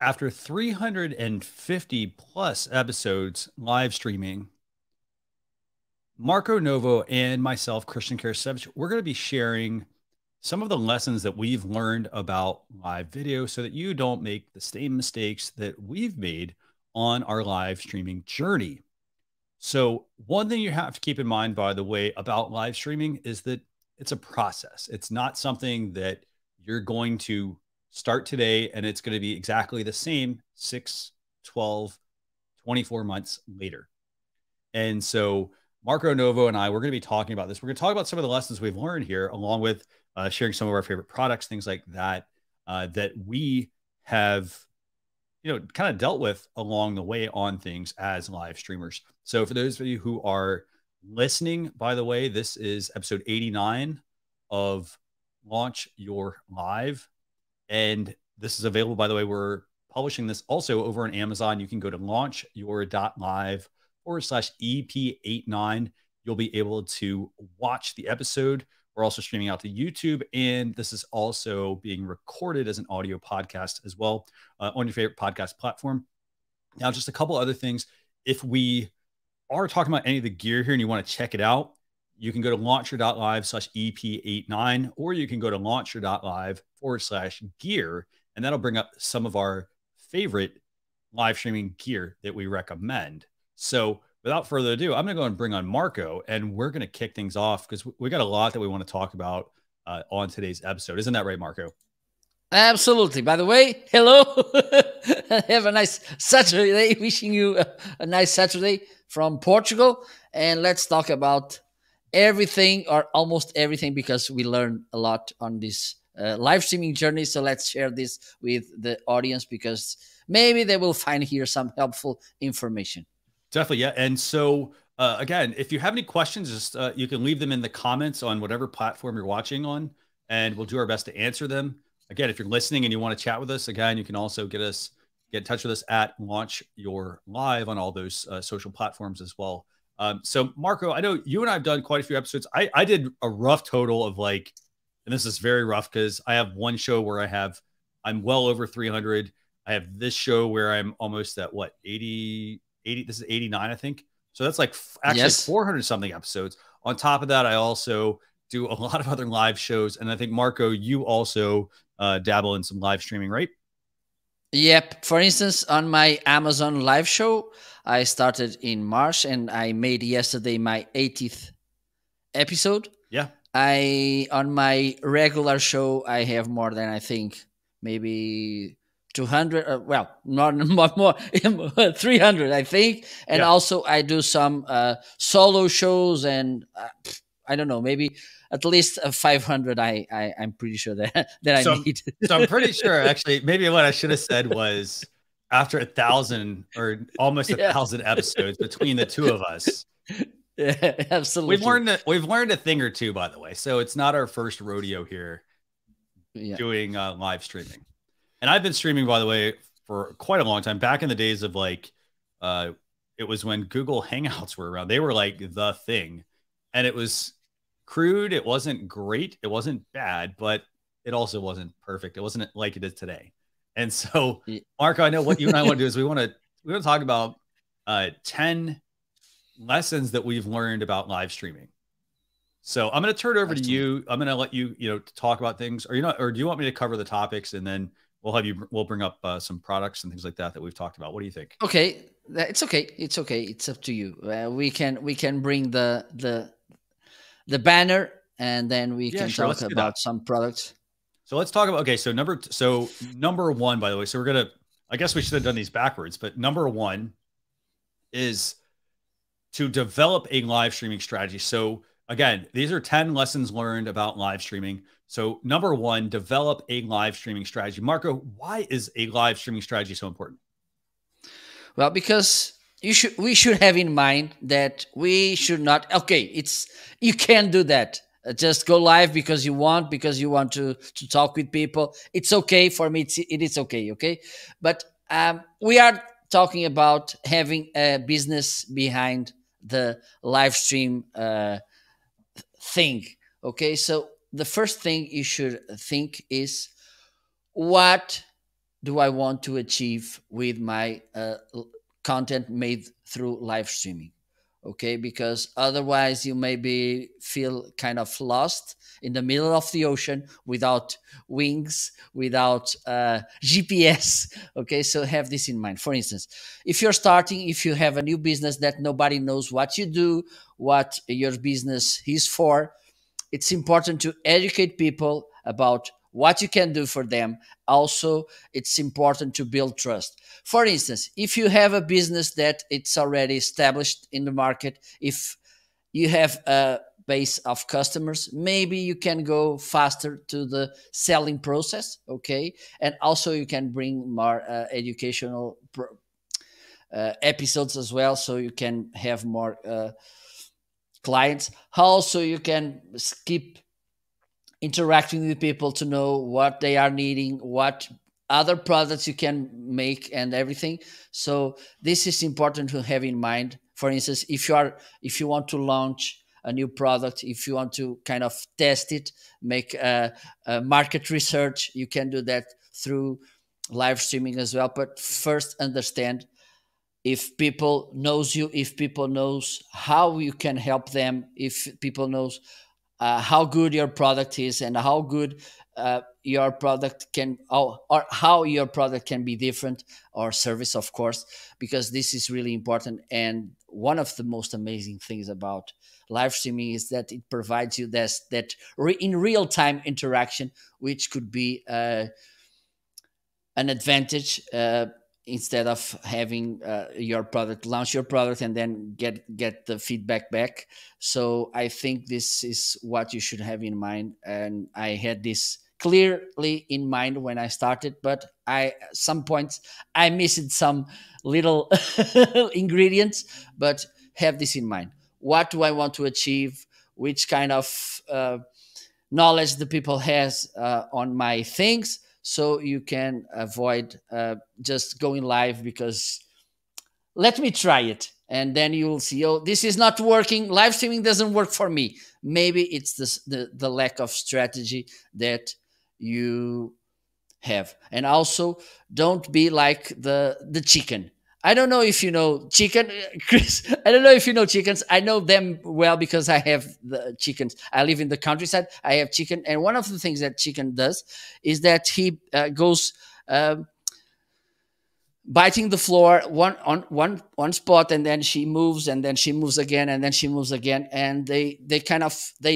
After 350 plus episodes live streaming, Marco Novo and myself, Christian Karasevich, we're going to be sharing some of the lessons that we've learned about live video so that you don't make the same mistakes that we've made on our live streaming journey. So one thing you have to keep in mind, by the way, about live streaming is that it's a process. It's not something that you're going to start today and it's going to be exactly the same 6, 12, 24 months later. And so Marco Novo and I, we're going to be talking about this. We're going to talk about some of the lessons we've learned here, along with sharing some of our favorite products, things like that, that we have, kind of dealt with along the way on things as live streamers. So for those of you who are listening, by the way, this is episode 89 of Launch Your Live. And this is available, by the way, we're publishing this also over on Amazon. You can go to launchyour.live/EP89. You'll be able to watch the episode. We're also streaming out to YouTube, and this is also being recorded as an audio podcast as well on your favorite podcast platform. Now, just a couple other things. If we are talking about any of the gear here and you want to check it out, you can go to launcher.live/EP89, or you can go to launcher.live/gear, and that'll bring up some of our favorite live streaming gear that we recommend. So without further ado, I'm going to go and bring on Marco, and we're going to kick things off because we got a lot that we want to talk about on today's episode. Isn't that right, Marco? Absolutely. By the way, hello. Have a nice Saturday. Wishing you a nice Saturday from Portugal. And let's talk about everything, or almost everything, because we learn a lot on this live streaming journey. So let's share this with the audience because maybe they will find here some helpful information. Definitely, yeah. And so, again, if you have any questions, just you can leave them in the comments on whatever platform you're watching on, and we'll do our best to answer them. Again, if you're listening and you want to chat with us, again, you can also get in touch with us at Launch Your Live on all those social platforms as well. So, Marco, I know you and I have done quite a few episodes. I did a rough total of and this is very rough because I have one show where I'm well over 300. I have this show where I'm almost at 80. This is 89, I think. So that's actually 400 something episodes. On top of that, I also do a lot of other live shows. And I think, Marco, you also dabble in some live streaming, right? Yep. For instance, on my Amazon live show, I started in March and I made yesterday my 80th episode. Yeah. On my regular show, I have more than, I think, maybe 200, more 300, I think. And also I do some solo shows, and I don't know, maybe at least 500. I'm pretty sure that I need. So I'm pretty sure, actually, maybe what I should have said was after 1,000 or almost 1,000 episodes between the two of us. Yeah, absolutely. We've learned a thing or two, by the way. So it's not our first rodeo here doing live streaming. And I've been streaming, by the way, for quite a long time. Back in the days of it was when Google Hangouts were around. They were like the thing. And it was crude. It wasn't great. It wasn't bad, but it also wasn't perfect. It wasn't like it is today. And so, Marco, I know what you and I want to do is we want to talk about 10 lessons that we've learned about live streaming. So I'm going to turn it over to you. I'm going to let you, talk about things, or do you want me to cover the topics and then we'll bring up some products and things like that we've talked about. What do you think? Okay. It's okay. It's okay. It's up to you. We can bring the banner, and then we can talk about some products. So let's talk about, so number one, by the way, so I guess we should have done these backwards, but number one is to develop a live streaming strategy. So again, these are 10 lessons learned about live streaming. So number one, develop a live streaming strategy. Marco, why is a live streaming strategy so important? Well, because we should have in mind that we should not, you can't do that. Just go live because you want to talk with people. It's okay for me. It is okay. Okay. But we are talking about having a business behind the live stream thing. Okay. So the first thing you should think is, what do I want to achieve with my content made through live streaming? Okay, because otherwise you maybe feel kind of lost in the middle of the ocean without wings, without GPS. Okay, so have this in mind. For instance, if you're starting, if you have a new business that nobody knows what you do, what your business is for, it's important to educate people about what you can do for them. Also, it's important to build trust. For instance, if you have a business that it's already established in the market, if you have a base of customers, maybe you can go faster to the selling process. Okay, and also you can bring more educational episodes as well, so you can have more clients. Also, you can keep interacting with people to know what they are needing, what other products you can make, and everything. So this is important to have in mind. For instance, if you want to launch a new product, if you want to kind of test it, make a market research, you can do that through live streaming as well. But first, understand if people knows you, if people knows how you can help them, if people knows how good your product is, and how good your product can, or how your product can be different, or service, of course, because this is really important. And one of the most amazing things about live streaming is that it provides you in real time interaction, which could be an advantage, instead of having your product, launch your product and then get the feedback back. So I think this is what you should have in mind, and I had this clearly in mind when I started, but some points I missed some little ingredients. But have this in mind: what do I want to achieve, which kind of knowledge the people has on my things, so you can avoid just going live because let me try it, and then you'll see, oh, this is not working, live streaming doesn't work for me. Maybe it's the lack of strategy that you have. And also, don't be like the chicken. I don't know if you know chicken, Chris. I don't know if you know chickens. I know them well because I have the chickens. I live in the countryside. I have chicken, and one of the things that chicken does is that he goes biting the floor one spot, and then she moves, and then she moves again, and then she moves again, and they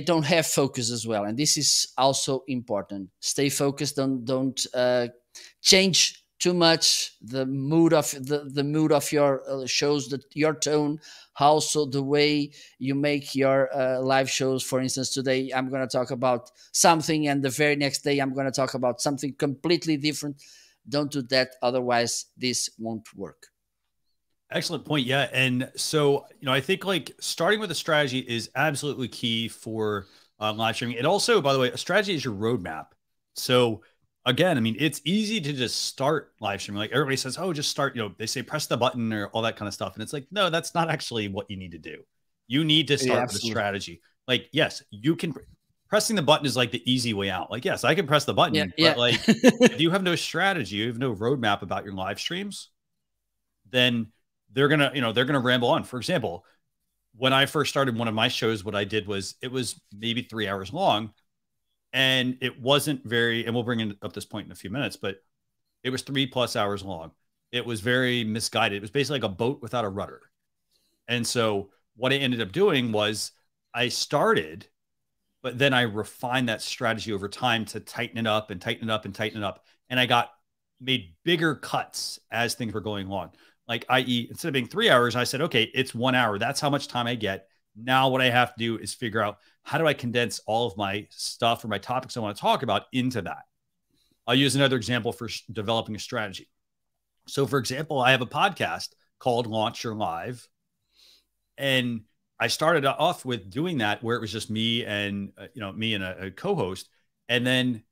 don't have focus as well. And this is also important. Stay focused. Don't change too much the mood of the mood of your shows, your tone, also the way you make your live shows. For instance, today I'm going to talk about something, and the very next day I'm going to talk about something completely different. Don't do that, otherwise this won't work. Excellent point. Yeah. And so, I think like starting with a strategy is absolutely key for live streaming. It also, by the way, a strategy is your roadmap. So again, I mean, it's easy to just start live streaming. Like everybody says, oh, just start, they say press the button or all that kind of stuff. And it's like, no, that's not actually what you need to do. You need to start with a strategy. Like, yes, you can. Pressing the button is like the easy way out. Like, yes, I can press the button, but like, if you have no strategy, you have no roadmap about your live streams, then they're going to ramble on. For example, when I first started one of my shows, what I did was it was maybe 3 hours long, and it wasn't very, and we'll bring up this point in a few minutes, but it was 3+ hours long. It was very misguided. It was basically like a boat without a rudder. And so what I ended up doing was I started, but then I refined that strategy over time to tighten it up and tighten it up and tighten it up. And I made bigger cuts as things were going along. Like, i.e., instead of being 3 hours, I said, okay, it's 1 hour. That's how much time I get. Now what I have to do is figure out, how do I condense all of my stuff or my topics I want to talk about into that? I'll use another example for developing a strategy. So for example, I have a podcast called Launch Your Live. And I started off with doing that where it was just me and, a co-host. And then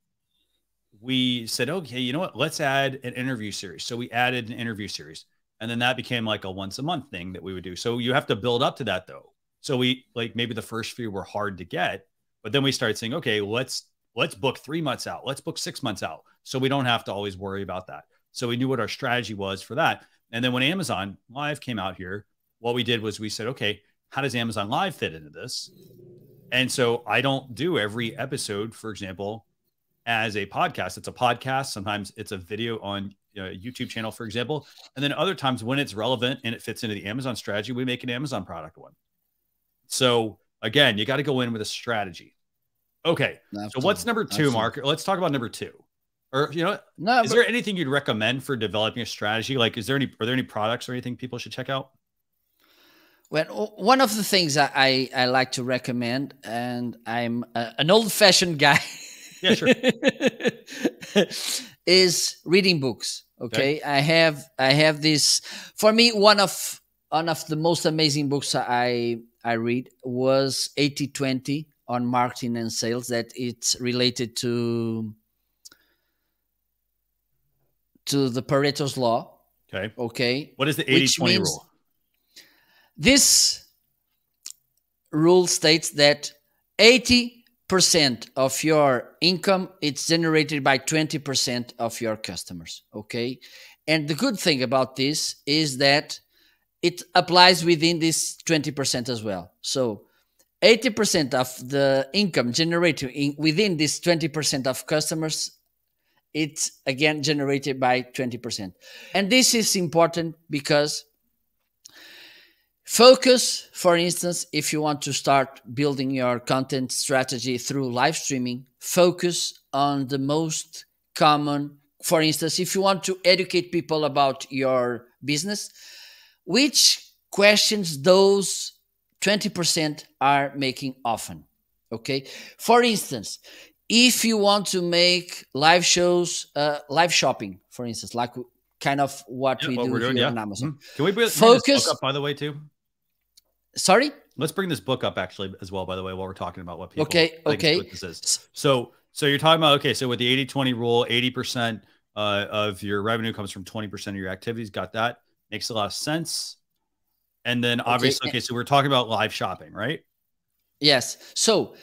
we said, okay, you know what, let's add an interview series. So we added an interview series, and then that became like a once a month thing that we would do. So you have to build up to that though. So we maybe the first few were hard to get, but then we started saying, okay, let's book 3 months out. Let's book 6 months out. So we don't have to always worry about that. So we knew what our strategy was for that. And then when Amazon Live came out here, what we did was we said, okay, how does Amazon Live fit into this? And so I don't do every episode, for example, as a podcast. It's a podcast. Sometimes it's a video on a YouTube channel, for example. And then other times when it's relevant and it fits into the Amazon strategy, we make an Amazon product one. So again, you got to go in with a strategy. Okay. Absolutely. So what's number two, Mark? Let's talk about number two. Or, is there anything you'd recommend for developing a strategy? Like, are there any products or anything people should check out? Well, one of the things I like to recommend, and I'm an old-fashioned guy, yeah, sure, is reading books. Okay, I have this. For me, one of the most amazing books I read was 80-20 on marketing and sales. That it's related to the Pareto's law. Okay. What is the 80-20 rule? This rule states that 80% of your income is generated by 20% of your customers. Okay. And the good thing about this is that it applies within this 20% as well. So 80% of the income generated within this 20% of customers, it's again generated by 20%. And this is important because focus, for instance, if you want to start building your content strategy through live streaming, focus on the most common. For instance, if you want to educate people about your business, which questions those 20% are making often. Okay. For instance, if you want to make live shows, live shopping, for instance, like kind of what we do here on Amazon. Can we bring this book up, by the way, too? Sorry? Let's bring this book up actually as well, by the way, while we're talking about what people think what this is. So you're talking about, okay, so with the 80-20 rule, 80% of your revenue comes from 20% of your activities. Got that? Makes a lot of sense. And then obviously, okay, so we're talking about live shopping, right? Yes. So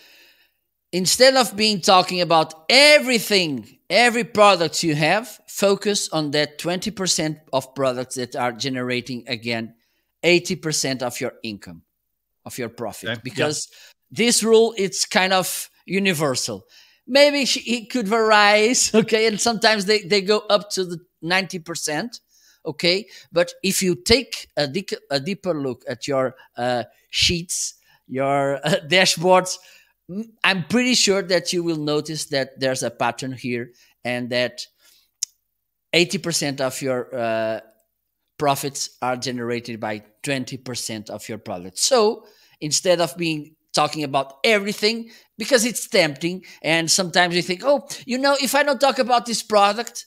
instead of talking about everything, every product you have, focus on that 20% of products that are generating, again, 80% of your income, of your profit. Okay. Because this rule, it's kind of universal. Maybe it could vary, okay? And sometimes they go up to the 90%, okay? But if you take a deeper look at your sheets, your dashboards, I'm pretty sure that you will notice that there's a pattern here and that 80% of your profits are generated by 20% of your product. So instead of talking about everything, because it's tempting, and sometimes you think, oh, if I don't talk about this product,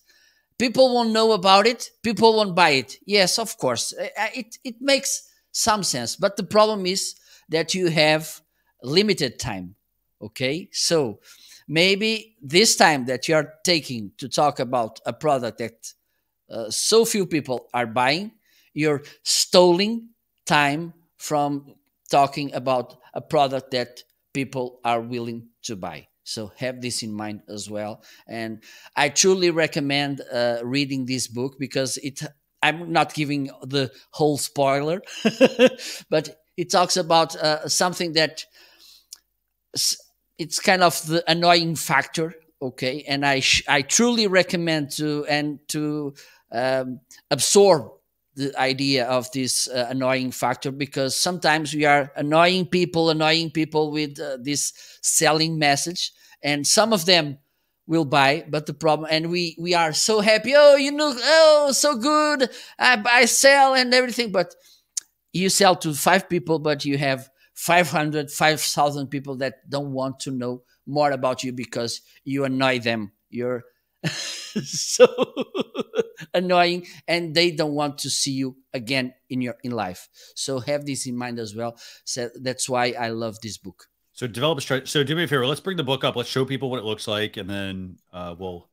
people won't know about it, people won't buy it. Yes, of course, it makes some sense, but the problem is that you have limited time. Okay, so maybe this time that you're taking to talk about a product that so few people are buying, you're stealing time from talking about a product that people are willing to buy. So have this in mind as well. And I truly recommend reading this book because I'm not giving the whole spoiler, but it talks about something that it's kind of the annoying factor. Okay. And I truly recommend to absorb the idea of this annoying factor, because sometimes we are annoying people with this selling message, and some of them will buy, but the problem, and we are so happy, so good, I sell and everything, but you sell to 5 people, but you have 5,000 people that don't want to know more about you because you annoy them. You're so annoying, and they don't want to see you again in life. So have this in mind as well. So that's why I love this book. So develop a strategy. So do me a favor. Let's bring the book up. Let's show people what it looks like, and then I want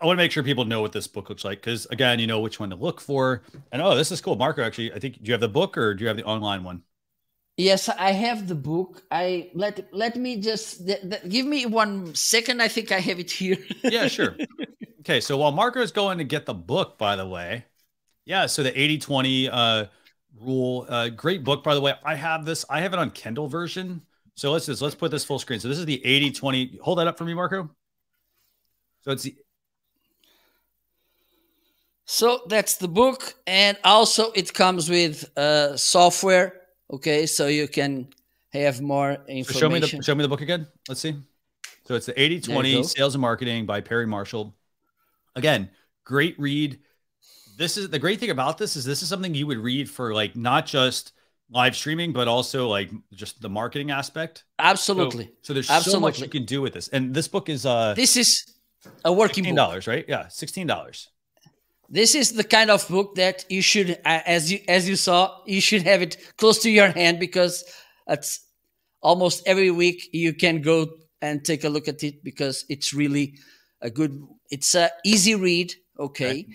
to make sure people know what this book looks like, because again, you know which one to look for. And this is cool, Marco. Actually, I think, do you have the book or do you have the online one? Yes, I have the book. Let me just give me 1 second. I think I have it here. Yeah, sure. Okay, so while Marco's going to get the book, by the way, yeah, so the 80-20 rule, great book, by the way. I have this. I have it on Kindle version. So let's put this full screen. So this is the 80-20. Hold that up for me, Marco. So it's the So that's the book, and also it comes with software. Okay, so you can have more information. So show me the book again. Let's see. So it's the 80-20 Sales and Marketing by Perry Marshall. Again, great read. This is the great thing about this is something you would read for like not just live streaming, but also like just the marketing aspect. Absolutely. So there's so much you can do with this. And this book is this is a working $16, right? Yeah, $16. This is the kind of book that you should, as you saw, you should have it close to your hand, because it's almost every week you can go and take a look at it, because it's really a good. It's a easy read. Okay.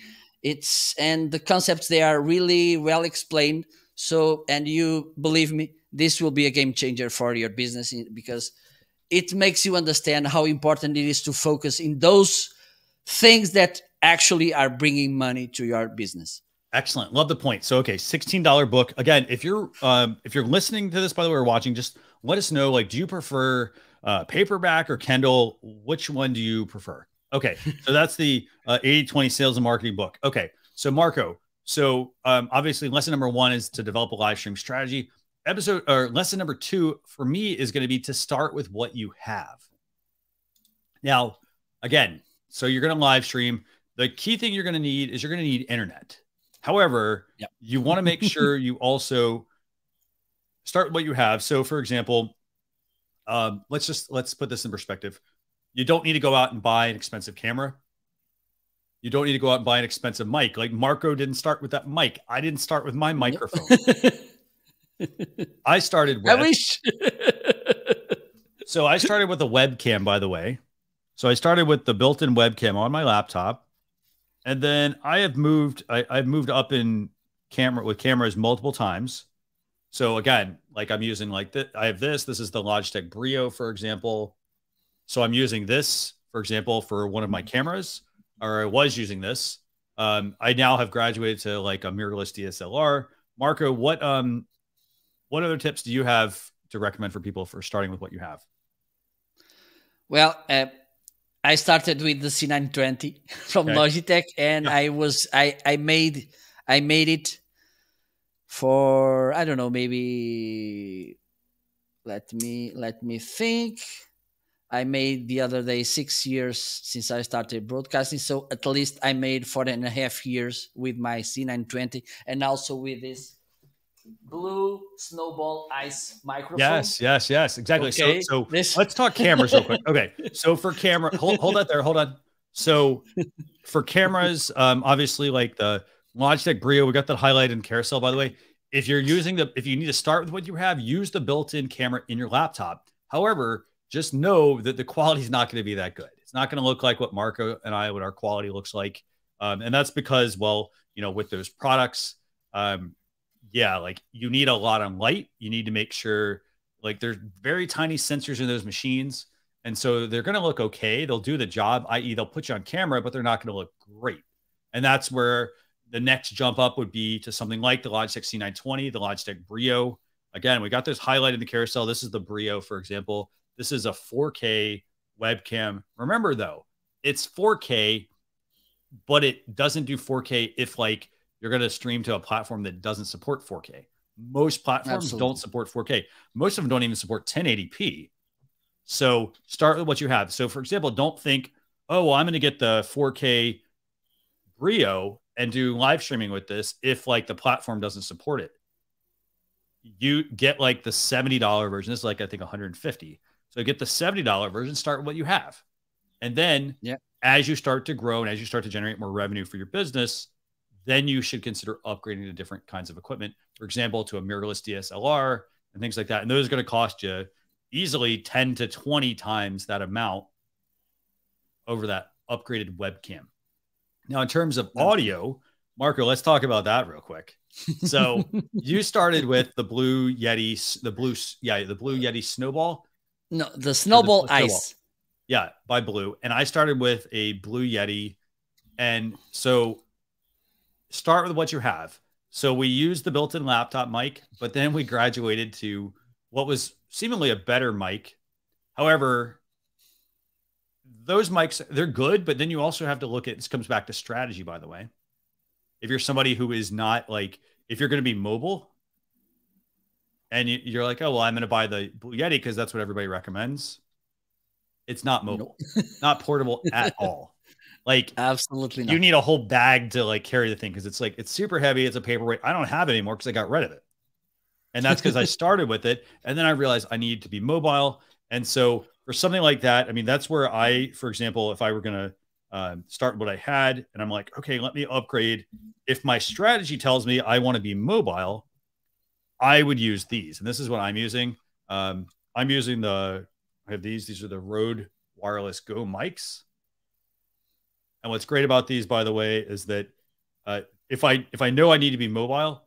And the concepts, they are really well explained. So, and you believe me, this will be a game changer for your business, because it makes you understand how important it is to focus in those things that actually are bringing money to your business. Excellent. Love the point. So, okay, $16 book. Again, if you're listening to this, by the way, or watching, just let us know, like, do you prefer paperback or Kindle? Which one do you prefer? Okay. So that's the 80-20 sales and marketing book. Okay. So Marco, obviously lesson number 1 is to develop a live stream strategy. Lesson number 2 for me is going to be to start with what you have. Now, again, so you're going to live stream. The key thing you're going to need is internet. However, you want to make sure you also start with what you have. So for example, let's put this in perspective. You don't need to go out and buy an expensive camera. You don't need to go out and buy an expensive mic. Like Marco didn't start with that mic. I didn't start with my microphone. I started with, I wish. So I started with a webcam, by the way. So I started with the built-in webcam on my laptop. And then I've moved up in cameras multiple times. So again, like I'm using like this, I have this is the Logitech Brio, for example. So I'm using this, for example, for one of my cameras, or I was using this. I now have graduated to like a mirrorless DSLR. Marco, what other tips do you have to recommend for people for starting with what you have? Well, I started with the C920 from Logitech, and I made it for, I don't know, maybe let me think. I made the other day 6 years since I started broadcasting. So at least I made 4.5 years with my C920, and also with this blue snowball ice microphone. Yes, exactly. Okay. So let's talk cameras real quick. Okay. So for camera, hold that there. Hold on. So for cameras, obviously like the Logitech Brio, we got that highlighted in carousel, by the way. If you need to start with what you have, use the built-in camera in your laptop. However, just know that the quality is not going to be that good. It's not going to look like what Marco and what our quality looks like. And that's because, well, with those products, like you need a lot of light. You need to make sure like there's very tiny sensors in those machines. And so they're going to look okay. They'll do the job, i.e. they'll put you on camera, but they're not going to look great. And that's where the next jump up would be to something like the Logitech C920, the Logitech Brio. Again, we got this highlighted in the carousel. This is the Brio, for example. This is a 4K webcam. Remember though, it's 4K, but it doesn't do 4K if like you're going to stream to a platform that doesn't support 4K. Most platforms don't support 4K. Most of them don't even support 1080p. So start with what you have. So for example, don't think, oh, well, I'm going to get the 4K Brio and do live streaming with this if like the platform doesn't support it. You get like the $70 version. This is like, I think, $150. So get the $70 version, start with what you have. And then as you start to grow and as you start to generate more revenue for your business, then you should consider upgrading to different kinds of equipment. For example, to a mirrorless DSLR and things like that. And those are going to cost you easily 10 to 20 times that amount over that upgraded webcam. Now, in terms of audio, Marco, let's talk about that real quick. So you started with the Blue Yeti, the Blue Yeti Snowball. No, the Snowball Ice. Yeah, by Blue. And I started with a Blue Yeti And so start with what you have. So we used the built-in laptop mic, but then we graduated to what was seemingly a better mic. However, those mics, they're good, but then you also have to look at, this comes back to strategy, by the way. If you're somebody who is not like, if you're going to be mobile and you're like, oh, well, I'm going to buy the Blue Yeti because that's what everybody recommends. It's not mobile, nope. Not portable at all. Like, absolutely not. You need a whole bag to like carry the thing because it's like, it's super heavy. It's a paperweight. I don't have it anymore because I got rid of it. And that's because I started with it. And then I realized I need to be mobile. And so for something like that, I mean, that's where I, for example, if I were going to start what I had and I'm like, okay, let me upgrade. If my strategy tells me I want to be mobile, I would use these. And this is what I'm using. I'm using I have these are the Rode Wireless Go mics. And what's great about these, by the way, is that if I know I need to be mobile,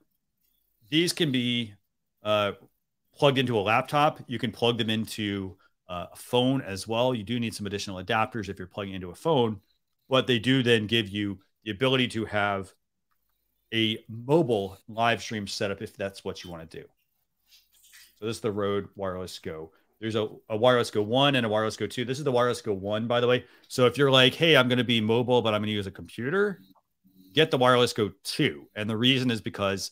these can be plugged into a laptop. You can plug them into a phone as well. You do need some additional adapters if you're plugging into a phone, but they do then give you the ability to have a mobile live stream setup if that's what you want to do. So this is the Rode Wireless Go. There's a Wireless Go 1 and a Wireless Go 2. This is the Wireless Go 1, by the way. So if you're like, hey, I'm going to be mobile, but I'm going to use a computer, get the Wireless Go 2. And the reason is because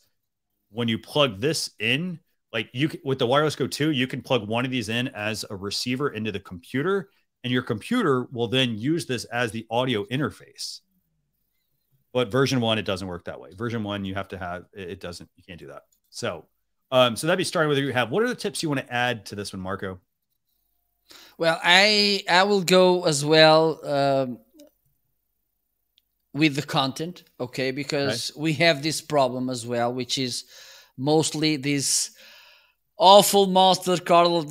when you plug this in, like with the Wireless Go 2, you can plug one of these in as a receiver into the computer, and your computer will then use this as the audio interface. But version 1, it doesn't work that way. Version 1, you have to have, it doesn't, you can't do that. So that'd be starting with what you have. What are the tips you want to add to this one, Marco? Well, I will go as well with the content, okay? Because we have this problem as well, which is mostly this awful monster call it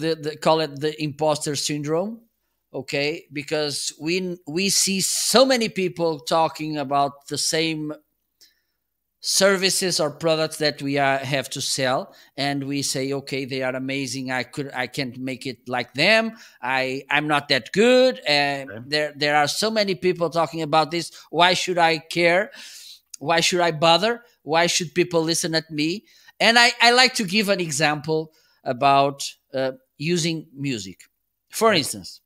the imposter syndrome, okay? Because we see so many people talking about the same services or products that we have to sell, and we say, okay, they are amazing, I can't make it like them, I'm not that good, and there are so many people talking about this. Why should I care? Why should I bother? Why should people listen at me? And I like to give an example about using music. For instance,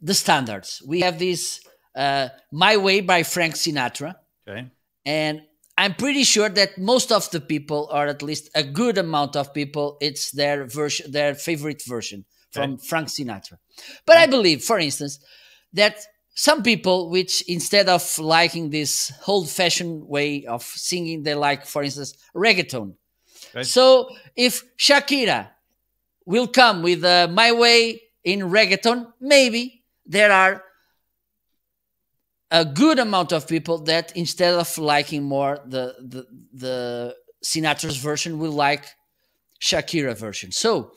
the standards. We have this My Way by Frank Sinatra, and I'm pretty sure that most of the people, or at least a good amount of people, it's their version, their favorite version from Frank Sinatra. But I believe, for instance, that some people, which instead of liking this old-fashioned way of singing, they like, for instance, reggaeton. So if Shakira will come with My Way in reggaeton, maybe there are a good amount of people that instead of liking more the Sinatra's version will like Shakira version. So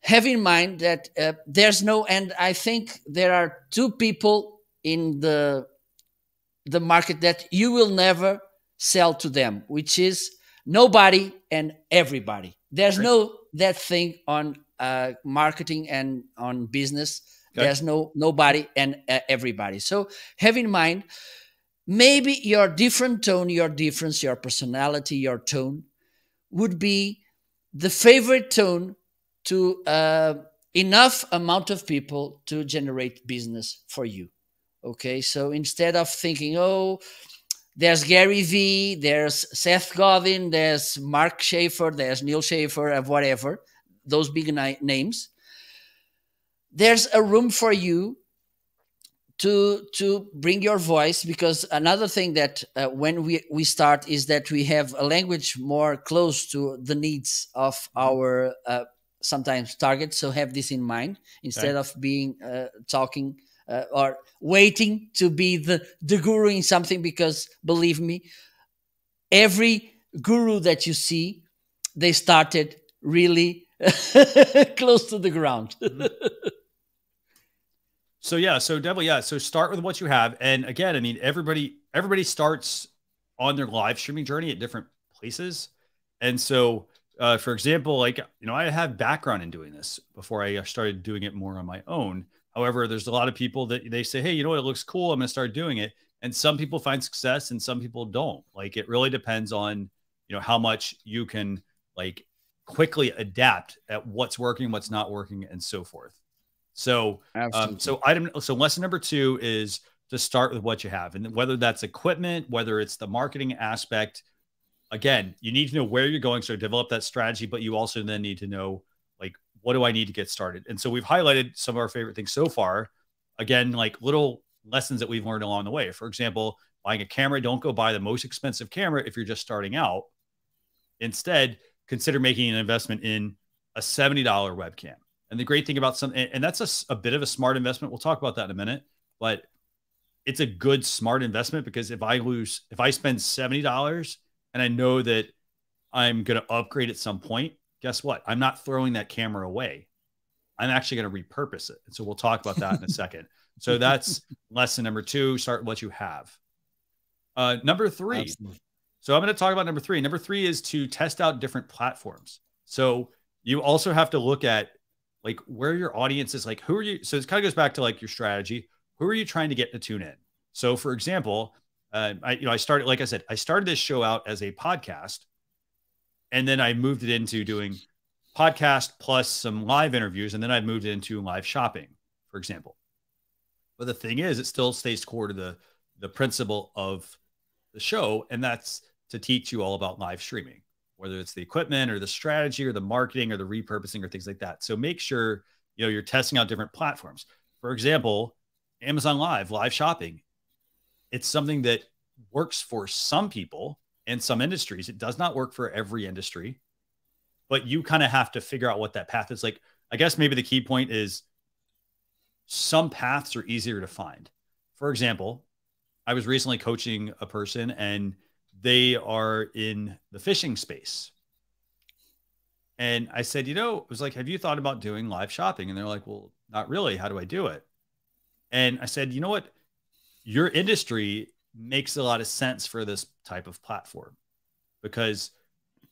have in mind that there's no, and I think there are two people in the market that you will never sell to them, which is nobody and everybody. There's no that thing on marketing and on business. There's nobody and everybody. So have in mind, maybe your different tone, your difference, your personality, your tone would be the favorite tone to enough amount of people to generate business for you. Okay, so instead of thinking, oh, there's Gary Vee, there's Seth Godin, there's Mark Schaefer, there's Neil Schaefer, whatever, those big names, there's a room for you to bring your voice. Because another thing that when we start is that we have a language more close to the needs of our sometimes targets. So have this in mind instead of being talking or waiting to be the guru in something. Because believe me, every guru that you see, they started really close to the ground. So yeah, so definitely, yeah. So start with what you have. And again, I mean, everybody starts on their live streaming journey at different places. And so, for example, like, you know, I have background in doing this before I started doing it more on my own. However, there's a lot of people that they say, hey, you know what? It looks cool. I'm going to start doing it. And some people find success and some people don't. Like, it really depends on, how much you can like quickly adapt at what's working, what's not working, and so forth. So, so lesson number 2 is to start with what you have. And whether that's equipment, whether it's the marketing aspect, again, you need to know where you're going. So develop that strategy, but you also then need to know, like, what do I need to get started? And so we've highlighted some of our favorite things so far. Again, like little lessons that we've learned along the way. For example, buying a camera, don't go buy the most expensive camera if you're just starting out. Instead, consider making an investment in a $70 webcam. And the great thing about and that's a bit of a smart investment. We'll talk about that in a minute, but it's a good, smart investment, because if I spend $70 and I know that I'm going to upgrade at some point, guess what? I'm not throwing that camera away. I'm actually going to repurpose it. And so we'll talk about that in a second. So that's lesson number 2, start with what you have. Number 3. Absolutely. So I'm going to talk about number 3. Number 3 is to test out different platforms. So you also have to look at like where your audience is, like who are you? So this kind of goes back to like your strategy. Who are you trying to get to tune in? So for example, I started, like I said, I started this show out as a podcast, and then I moved it into doing podcast plus some live interviews. And then I moved it into live shopping, for example. But the thing is, it still stays core to the principle of the show. And that's to teach you all about live streaming, whether it's the equipment or the strategy or the marketing or the repurposing or things like that. So make sure, you're testing out different platforms. For example, Amazon live shopping. It's something that works for some people and some industries. It does not work for every industry, but you kind of have to figure out what that path is. Like, I guess maybe the key point is some paths are easier to find. For example, I was recently coaching a person and they are in the fishing space. And I said, it was like, have you thought about doing live shopping? And they're like, well, not really. How do I do it? And I said, you know what? Your industry makes a lot of sense for this type of platform, because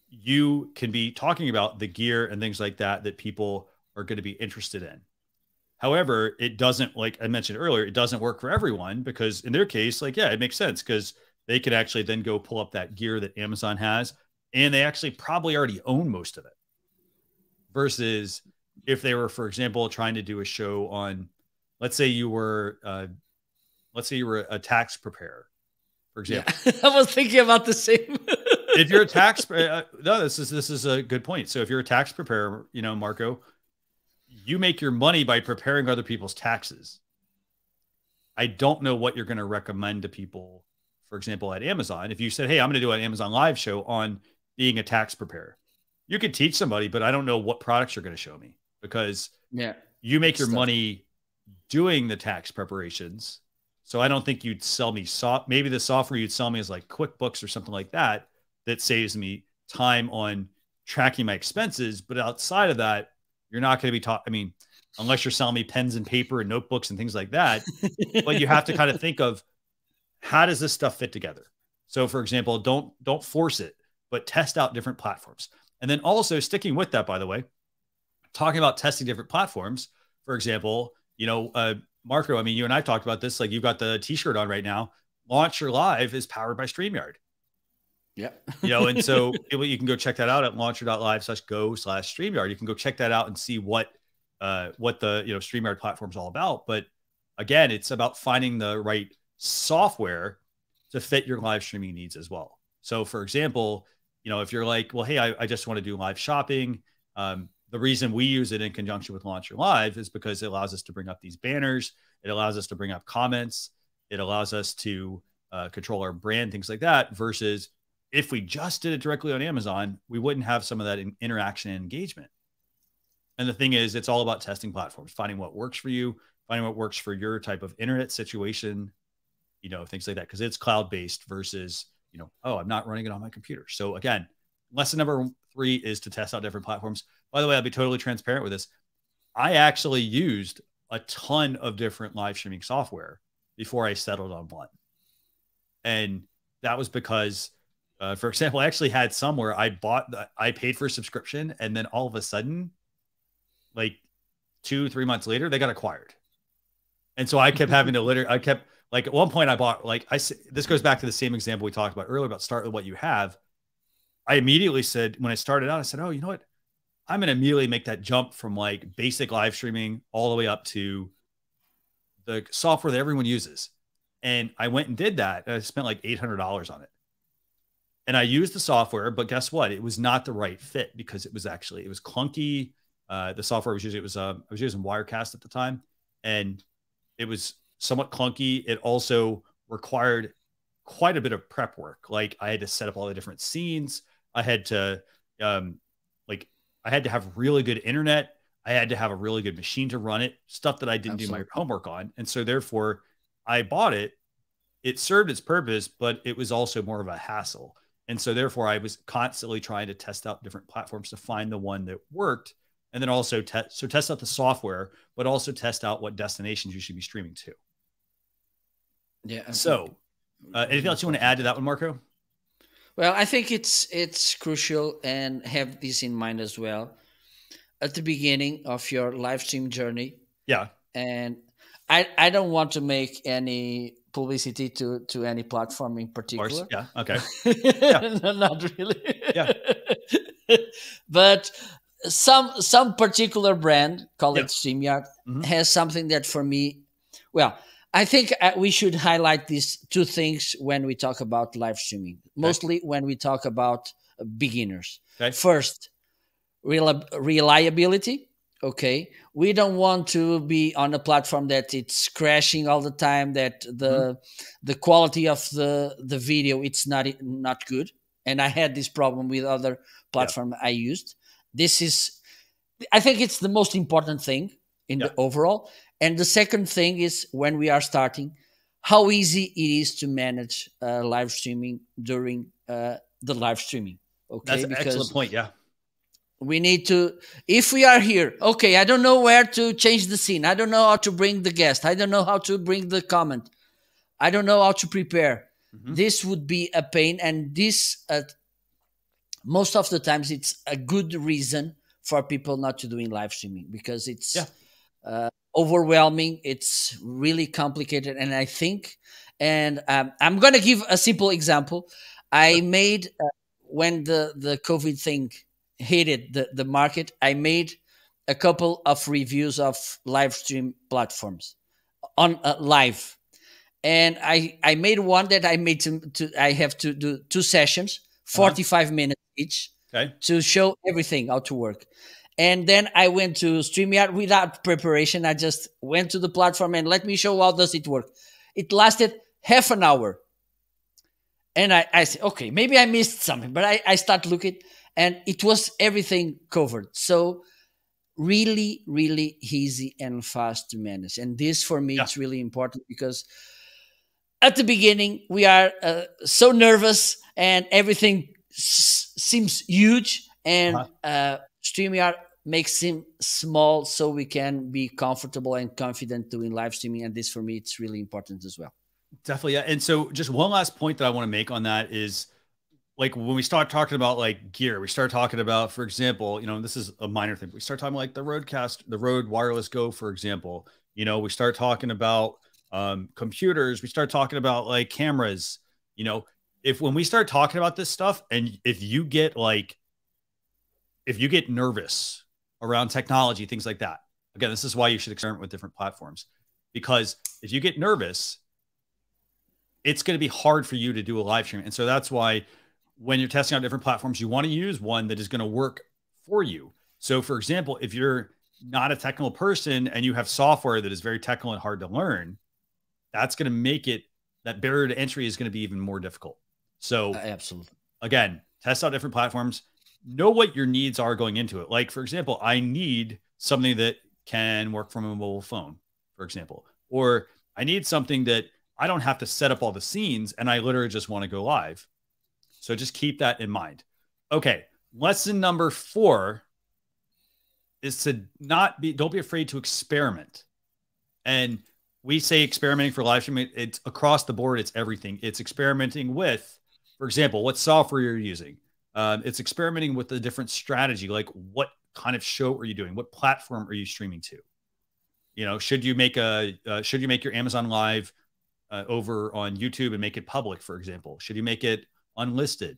you can be talking about the gear and things like that people are going to be interested in. However, it doesn't, like I mentioned earlier, it doesn't work for everyone, because in their case, like, yeah, it makes sense because they could actually then go pull up that gear that Amazon has, and they actually probably already own most of it. Versus if they were, for example, trying to do a show on, let's say you were a tax preparer, for example. Yeah. I was thinking about the same. If you're a tax, no, this is a good point. So if you're a tax preparer, Marco, you make your money by preparing other people's taxes. I don't know what you're going to recommend to people, for example, at Amazon. If you said, hey, I'm going to do an Amazon live show on being a tax preparer, you could teach somebody, but I don't know what products you're going to show me, because you make your money doing the tax preparations. So I don't think you'd sell me maybe the software you'd sell me is like QuickBooks or something like that saves me time on tracking my expenses. But outside of that, you're not going to be taught. I mean, unless you're selling me pens and paper and notebooks and things like that, but you have to kind of think of, how does this stuff fit together? So for example, don't force it, but test out different platforms. And then also sticking with that, by the way, talking about testing different platforms, for example, Marco, I mean, you and I talked about this, like you've got the t-shirt on right now. Launch Your Live is powered by StreamYard. Yeah. And so you can go check that out at launcher.live/go/StreamYard. You can go check that out and see what the, StreamYard platform is all about. But again, it's about finding the right software to fit your live streaming needs as well. So for example, if you're like, well, hey, I just want to do live shopping. The reason we use it in conjunction with Launch Your Live is because it allows us to bring up these banners. It allows us to bring up comments. It allows us to control our brand, things like that, versus if we just did it directly on Amazon, we wouldn't have some of that interaction and engagement. And the thing is, it's all about testing platforms, finding what works for you, finding what works for your type of internet situation, things like that. Because it's cloud-based versus, oh, I'm not running it on my computer. So again, lesson number 3 is to test out different platforms. By the way, I'll be totally transparent with this. I actually used a ton of different live streaming software before I settled on one. And that was because, for example, I actually had somewhere I paid for a subscription, and then all of a sudden, like 2-3 months later, they got acquired. And so I kept having to I kept like at one point I bought like this goes back to the same example we talked about earlier about start with what you have. I immediately said when I started out, I said, oh, you know what? I'm going to immediately make that jump from like basic live streaming all the way up to the software that everyone uses. And I went and did that. And I spent like $800 on it. And I used the software, but guess what? It was not the right fit because it was clunky. The software I was using, I was using Wirecast at the time, and it was somewhat clunky. It also required quite a bit of prep work. Like I had to set up all the different scenes. I had to, I had to have really good internet. I had to have a really good machine to run it, stuff that I didn't do my homework on. And so therefore I bought it. It served its purpose, but it was also more of a hassle. And so therefore I was constantly trying to test out different platforms to find the one that worked. And then also test out the software, but also test out what destinations you should be streaming to. Yeah. So anything else you want to add to that one, Marco? Well, I think it's crucial, and have this in mind as well at the beginning of your live stream journey. Yeah. And I don't want to make any publicity to any platform in particular. Yeah. Okay. Yeah. No, not really. Yeah. But some particular brand, call it StreamYard, has something that for me, well, I think we should highlight these two things when we talk about live streaming, mostly when we talk about beginners. Okay. First, reliability. Okay. We don't want to be on a platform that it's crashing all the time, that the quality of the video, it's not good. And I had this problem with other platform I used. I think it's the most important thing in the overall. And the second thing is when we are starting, how easy it is to manage live streaming during the live streaming. Okay, that's an excellent point. Yeah, we need to. If we are here, okay, I don't know where to change the scene. I don't know how to bring the guest. I don't know how to bring the comment. I don't know how to prepare. This would be a pain, and this most of the times it's a good reason for people not to doing live streaming because it's overwhelming. It's really complicated. And I think, and I'm going to give a simple example. I made, when the COVID thing hit the market, I made a couple of reviews of live stream platforms on live. And I made one that I made I have to do 2 sessions, 45 minutes each, to show everything how to work. And then I went to StreamYard without preparation. I just went to the platform and let me show how does it work. It lasted half an hour. And I said, okay, maybe I missed something, but I start looking and it was everything covered. So really, really easy and fast to manage. And this for me, it's really important because at the beginning, we are so nervous and everything seems huge. And StreamYard makes him small so we can be comfortable and confident doing live streaming. And this for me, it's really important as well. Definitely. Yeah. And so just one last point that I want to make on that is like when we start talking about like gear, we start talking about, for example, this is a minor thing. We start talking like the Rode Wireless Go, for example, we start talking about computers, we start talking about like cameras, when we start talking about this stuff and if you get nervous around technology, things like that, again, this is why you should experiment with different platforms, because if you get nervous, it's going to be hard for you to do a live stream. And so that's why when you're testing out different platforms, you want to use one that is going to work for you. So for example, if you're not a technical person and you have software that is very technical and hard to learn, that's going to make that barrier to entry is going to be even more difficult. So absolutely. Again, test out different platforms, know what your needs are going into it. Like, for example, I need something that can work from a mobile phone, for example, or I need something that I don't have to set up all the scenes and I literally just want to go live. So just keep that in mind. Okay. Lesson number 4 is to don't be afraid to experiment. And we say experimenting for live streaming, it's across the board. It's everything. It's experimenting with, for example, what software you're using. It's experimenting with the different strategy. Like what kind of show are you doing? What platform are you streaming to? You know, should you make your Amazon Live over on YouTube and make it public, for example? Should you make it unlisted?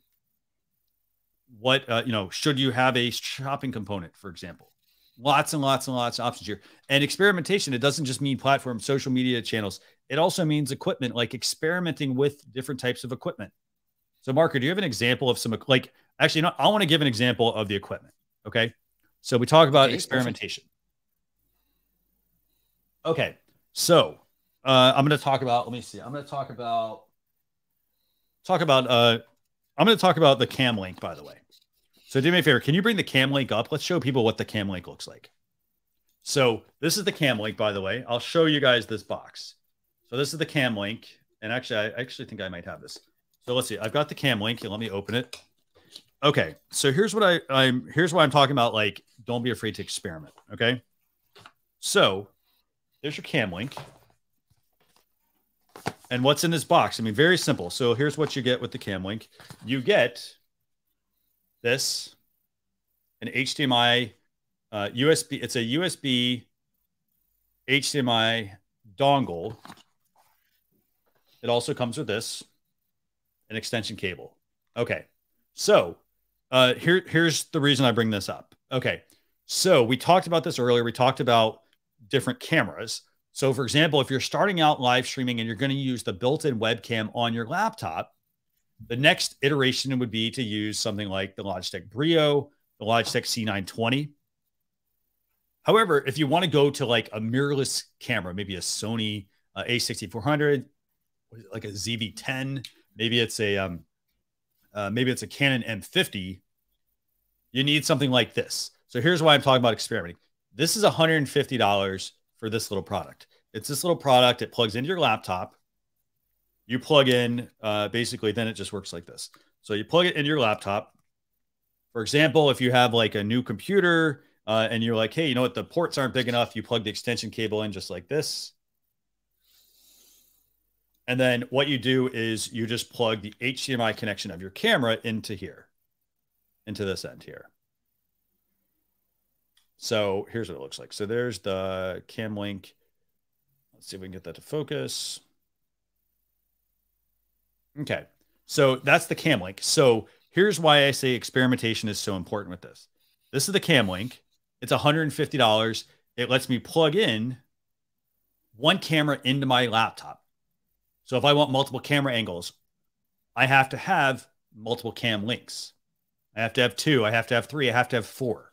What, should you have a shopping component, for example? Lots and lots and lots of options here. And experimentation, it doesn't just mean platform, social media channels. It also means equipment, like experimenting with different types of equipment. So Marco, do you have an example of some, like, actually, no, I want to give an example of the equipment. Okay. So we talk about experimentation. Perfect. Okay. So I'm going to talk about, let me see. I'm going to talk about the Cam Link, by the way. So do me a favor. Can you bring the Cam Link up? Let's show people what the Cam Link looks like. So this is the Cam Link, by the way. I'll show you guys this box. So this is the Cam Link. And actually, I actually think I might have this. So let's see. I've got the Cam Link. Let me open it. Okay. So here's what here's why I'm talking about, like, don't be afraid to experiment. Okay. So there's your Cam Link. And what's in this box? I mean, very simple. So here's what you get with the Cam Link. You get this, an HDMI, USB. It's a USB HDMI dongle. It also comes with this, an extension cable. Okay. So here's the reason I bring this up. Okay. So we talked about this earlier. We talked about different cameras. So for example, if you're starting out live streaming and you're going to use the built-in webcam on your laptop, the next iteration would be to use something like the Logitech Brio, the Logitech C920. However, if you want to go to like a mirrorless camera, maybe a Sony A6400, like a ZV-10, maybe it's a Canon M50, you need something like this. So here's why I'm talking about experimenting. This is $150 for this little product. It's this little product. It plugs into your laptop. You plug in, basically, then it just works like this. So you plug it into your laptop. For example, if you have like a new computer and you're like, hey, you know what? The ports aren't big enough. You plug the extension cable in just like this. And then what you do is you just plug the HDMI connection of your camera into here, into this end here. So here's what it looks like. So there's the Cam Link. Let's see if we can get that to focus. Okay. So that's the Cam Link. So here's why I say experimentation is so important with this. This is the Cam Link. It's $150. It lets me plug in one camera into my laptop. So if I want multiple camera angles, I have to have multiple cam links. I have to have 2. I have to have 3. I have to have 4.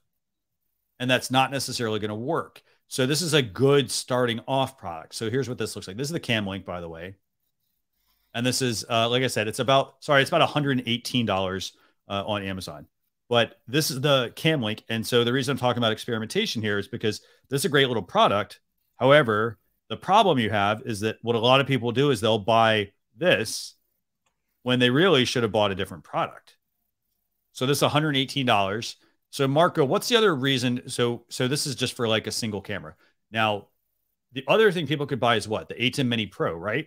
And that's not necessarily going to work. So this is a good starting off product. So here's what this looks like. This is the Cam Link, by the way. And this is, like I said, it's about $118 on Amazon. But this is the Cam Link. And so the reason I'm talking about experimentation here is because this is a great little product. However, the problem you have is that what a lot of people do is they'll buy this when they really should have bought a different product. So this is $118. So Marco, what's the other reason? So this is just for like a single camera. Now, the other thing people could buy is what? The A2 Mini Pro, right?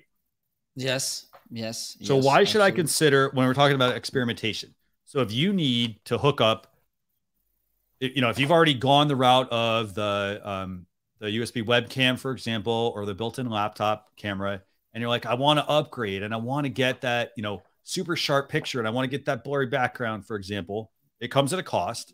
Yes. Yes. So why should I consider, when we're talking about experimentation? So if you need to hook up, you know, if you've already gone the route of the USB webcam, for example, or the built-in laptop camera, and you're like, I want to upgrade and I want to get that, you know, super sharp picture and I want to get that blurry background, for example, it comes at a cost.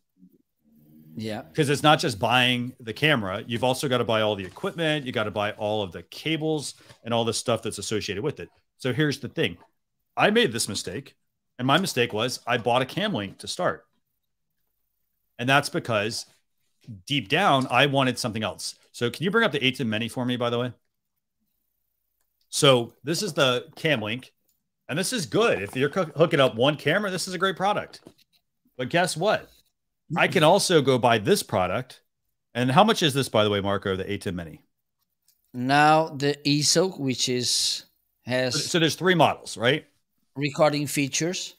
Yeah. Because it's not just buying the camera. You've also got to buy all the equipment. You got to buy all of the cables and all the stuff that's associated with it. So here's the thing. I made this mistake. And my mistake was I bought a Cam Link to start. And that's because deep down, I wanted something else. So can you bring up the A2 Mini for me, by the way? So this is the Cam Link. And this is good. If you're hooking up one camera, this is a great product. But guess what? I can also go buy this product. And how much is this, by the way, Marco, the A2 Mini? Now the ISO, which has... So there's 3 models, right? Recording features.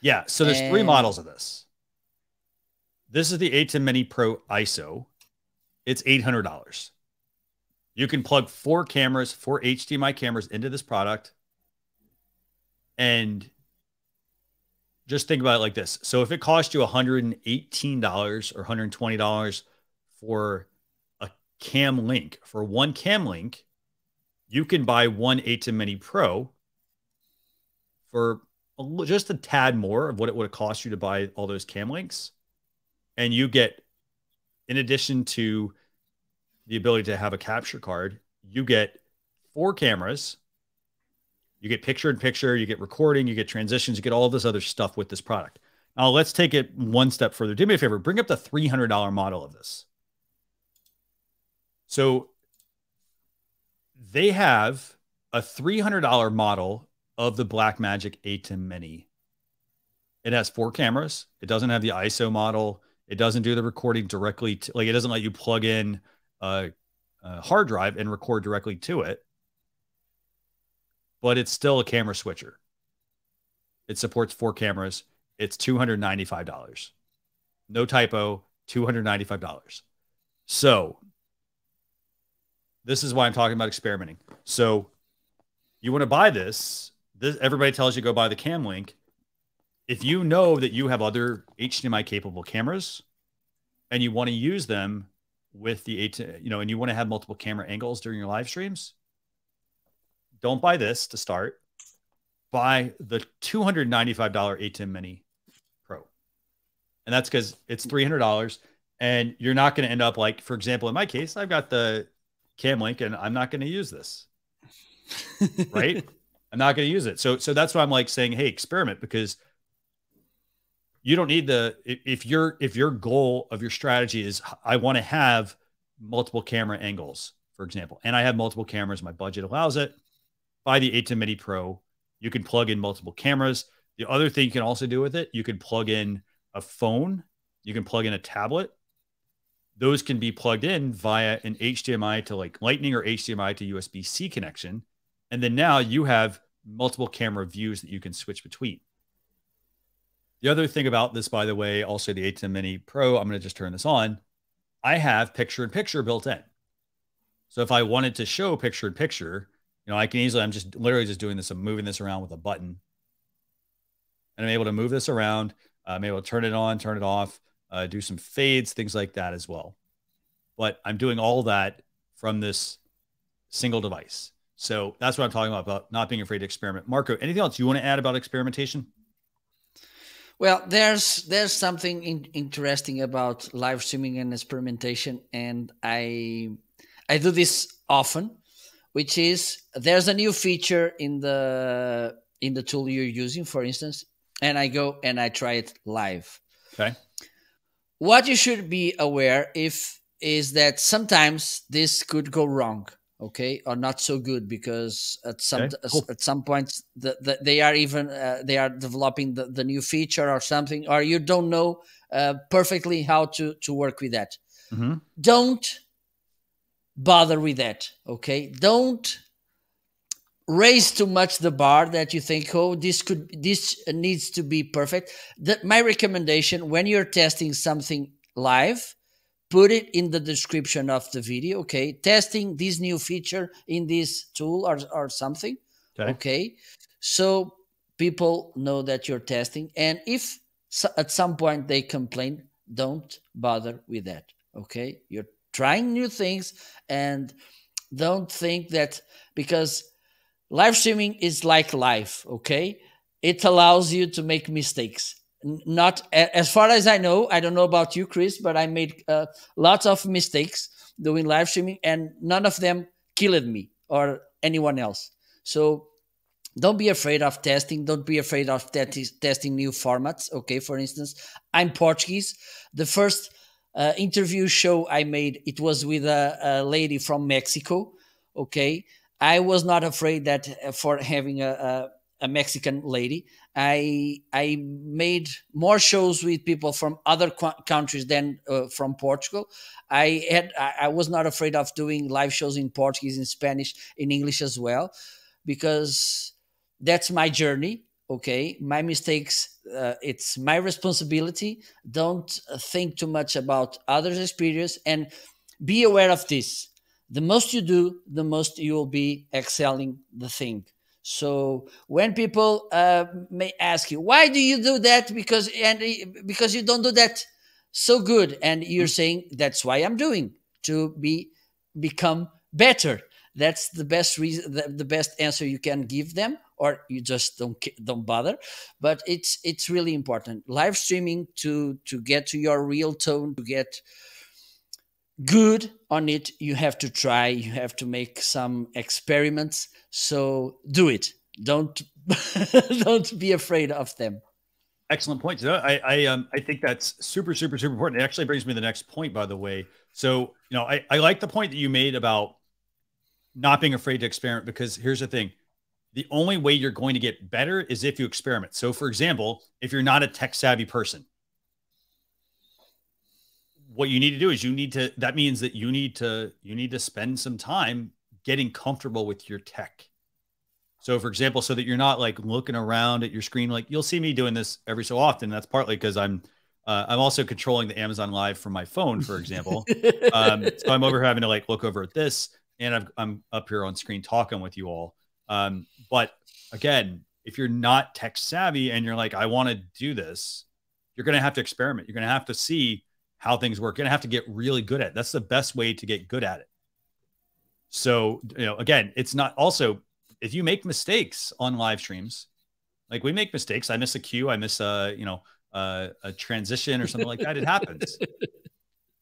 Yeah. So there's 3 models of this. This is the A2 Mini Pro ISO. It's $800. You can plug 4 cameras, 4 HDMI cameras into this product. And just think about it like this. So if it cost you $118 or $120 for cam link. For one cam link, you can buy one A2 Mini Pro for just a tad more of what it would have cost you to buy all those cam links. And you get, in addition to the ability to have a capture card, you get 4 cameras. You get picture in picture, you get recording, you get transitions, you get all this other stuff with this product. Now let's take it one step further. Do me a favor, bring up the $300 model of this. So they have a $300 model of the Blackmagic A2 Mini. It has 4 cameras. It doesn't have the ISO model. It doesn't do the recording directly to, like, it doesn't let you plug in a hard drive and record directly to it. But it's still a camera switcher. It supports 4 cameras. It's $295. No typo, $295. So this is why I'm talking about experimenting. So you want to buy this, everybody tells you go buy the cam link. If you know that you have other HDMI capable cameras and you want to use them with the and you want to have multiple camera angles during your live streams, don't buy this to start. Buy the $295 A2 Mini Pro. And that's because it's $300 and you're not going to end up like, for example, in my case, I've got the cam link and I'm not going to use this. Right? I'm not going to use it. So that's why I'm like saying, hey, experiment, because you don't need if your goal of your strategy is I want to have multiple camera angles, for example, and I have multiple cameras, my budget allows it, buy the A2 Mini Pro. You can plug in multiple cameras. The other thing you can also do with it, you can plug in a phone, you can plug in a tablet. Those can be plugged in via an HDMI to like Lightning or HDMI to USB-C connection. And then now you have multiple camera views that you can switch between. The other thing about this, by the way, also the A2 Mini Pro, I'm going to just turn this on. I have picture-in-picture built in. So if I wanted to show picture-in-picture, I can easily, I'm just literally just doing this. I'm moving this around with a button. And I'm able to move this around. I'm able to turn it on, turn it off, do some fades, things like that as well. But I'm doing all that from this single device. So that's what I'm talking about not being afraid to experiment. Marco, anything else you want to add about experimentation? Well, there's something interesting about live streaming and experimentation, and I do this often, which is there's a new feature in the tool you're using, for instance, and I go and I try it live. Okay. What you should be aware is that sometimes this could go wrong, okay, or not so good, because at some points they are developing the new feature or something, or you don't know perfectly how to work with that. Mm-hmm. Don't bother with that, okay? Don't raise too much the bar that you think, oh, this needs to be perfect. My recommendation, when you're testing something live, put it in the description of the video, okay? Testing this new feature in this tool or something, okay? So people know that you're testing. And if at some point they complain, don't bother with that, okay? You're trying new things, and don't think that because live streaming is like life, okay? It allows you to make mistakes. Not as far as I know, I don't know about you, Chris, but I made lots of mistakes doing live streaming, and none of them killed me or anyone else. So don't be afraid of testing. Don't be afraid of testing new formats, okay? For instance, I'm Portuguese. The first interview show I made, it was with a lady from Mexico, okay? I was not afraid that for having a Mexican lady. I made more shows with people from other countries than from Portugal. I was not afraid of doing live shows in Portuguese, in Spanish, in English as well, because that's my journey. Okay, my mistakes, it's my responsibility. Don't think too much about others' experience, and be aware of this. The most you do, the most you will be excelling the thing. So when people may ask you, why do you do that? Because you don't do that so good. And you're saying, that's why I'm doing, to be become better. That's the best reason, the best answer you can give them, or you just don't bother. But it's really important. Live streaming, to get to your real tone, to get good on it, you have to try, you have to make some experiments. So do it. Don't don't be afraid of them. Excellent point. So I think that's super, super, super important. It actually brings me to the next point, by the way. So, you know, I like the point that you made about not being afraid to experiment, because here's the thing. The only way you're going to get better is if you experiment. So for example, if you're not a tech savvy person, what you need to do is that means that you need to spend some time getting comfortable with your tech. So for example, so that you're not like looking around at your screen, like you'll see me doing this every so often. That's partly because I'm also controlling the Amazon Live from my phone, for example. So I'm over having to like look over at this, and I'm up here on screen talking with you all. But again, if you're not tech savvy and you're like, I want to do this, you're going to have to experiment. You're going to have to see how things work. You're going to have to get really good at it. That's the best way to get good at it. So, you know, again, it's not also, if you make mistakes on live streams, like we make mistakes, I miss a cue, I miss a transition or something like that. It happens.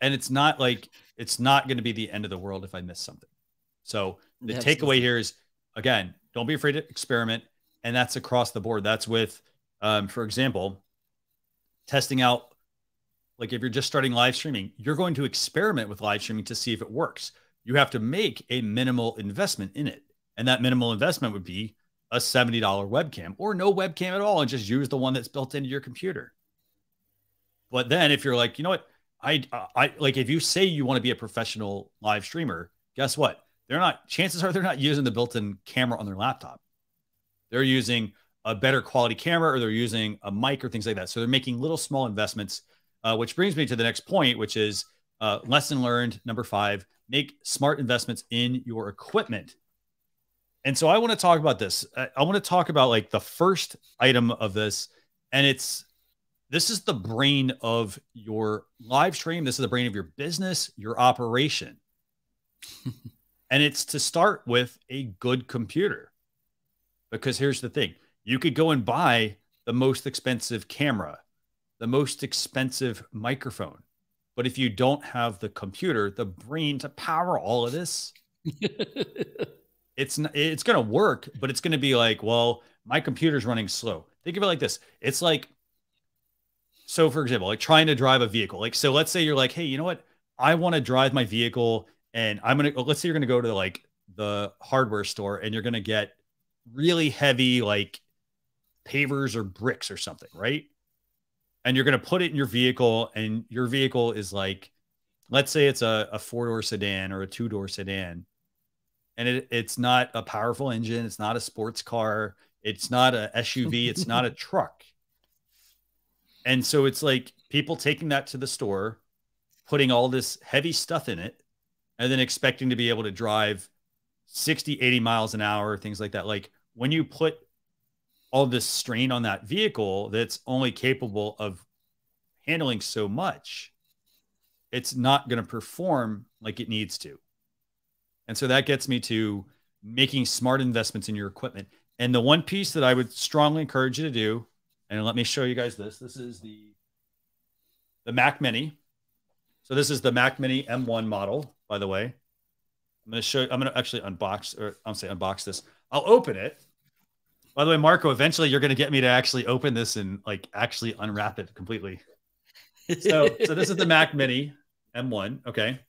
And it's not like, it's not going to be the end of the world if I miss something. So the takeaway here is, again, don't be afraid to experiment. And that's across the board. That's with, for example, testing out, like if you're just starting live streaming, you're going to experiment with live streaming to see if it works. You have to make a minimal investment in it. And that minimal investment would be a $70 webcam, or no webcam at all, and just use the one that's built into your computer. But then if you're like, you know what, I like, if you say you want to be a professional live streamer, guess what? Chances are they're not using the built-in camera on their laptop. They're using a better quality camera, or they're using a mic or things like that. So they're making little small investments, which brings me to the next point, which is lesson learned number 5, make smart investments in your equipment. And so I want to talk about this. I want to talk about like the first item of this, and this is the brain of your live stream. This is the brain of your business, your operation. And it's to start with a good computer. Because here's the thing. You could go and buy the most expensive camera, the most expensive microphone. But if you don't have the computer, the brain to power all of this, it's going to work, but it's going to be like, well, my computer's running slow. Think of it like this. It's like, so for example, like trying to drive a vehicle. Like, so let's say you're like, hey, you know what? I want to drive my vehicle, and let's say you're going to go to like the hardware store, and you're going to get really heavy, like pavers or bricks or something, right? And you're going to put it in your vehicle, and your vehicle is like, let's say it's a 4-door sedan or a 2-door sedan. And it's not a powerful engine. It's not a sports car. It's not a SUV. It's not a truck. And so it's like people taking that to the store, putting all this heavy stuff in it, and then expecting to be able to drive 60, 80 miles an hour, things like that. Like when you put all this strain on that vehicle that's only capable of handling so much, it's not going to perform like it needs to. And so that gets me to making smart investments in your equipment. And the one piece that I would strongly encourage you to do, and let me show you guys this. This is the Mac Mini. So this is the Mac Mini M1 model, by the way. I'm going to actually unbox this. I'll open it. By the way, Marco, eventually you're going to get me to actually open this and like actually unwrap it completely. So this is the Mac Mini M1. Okay.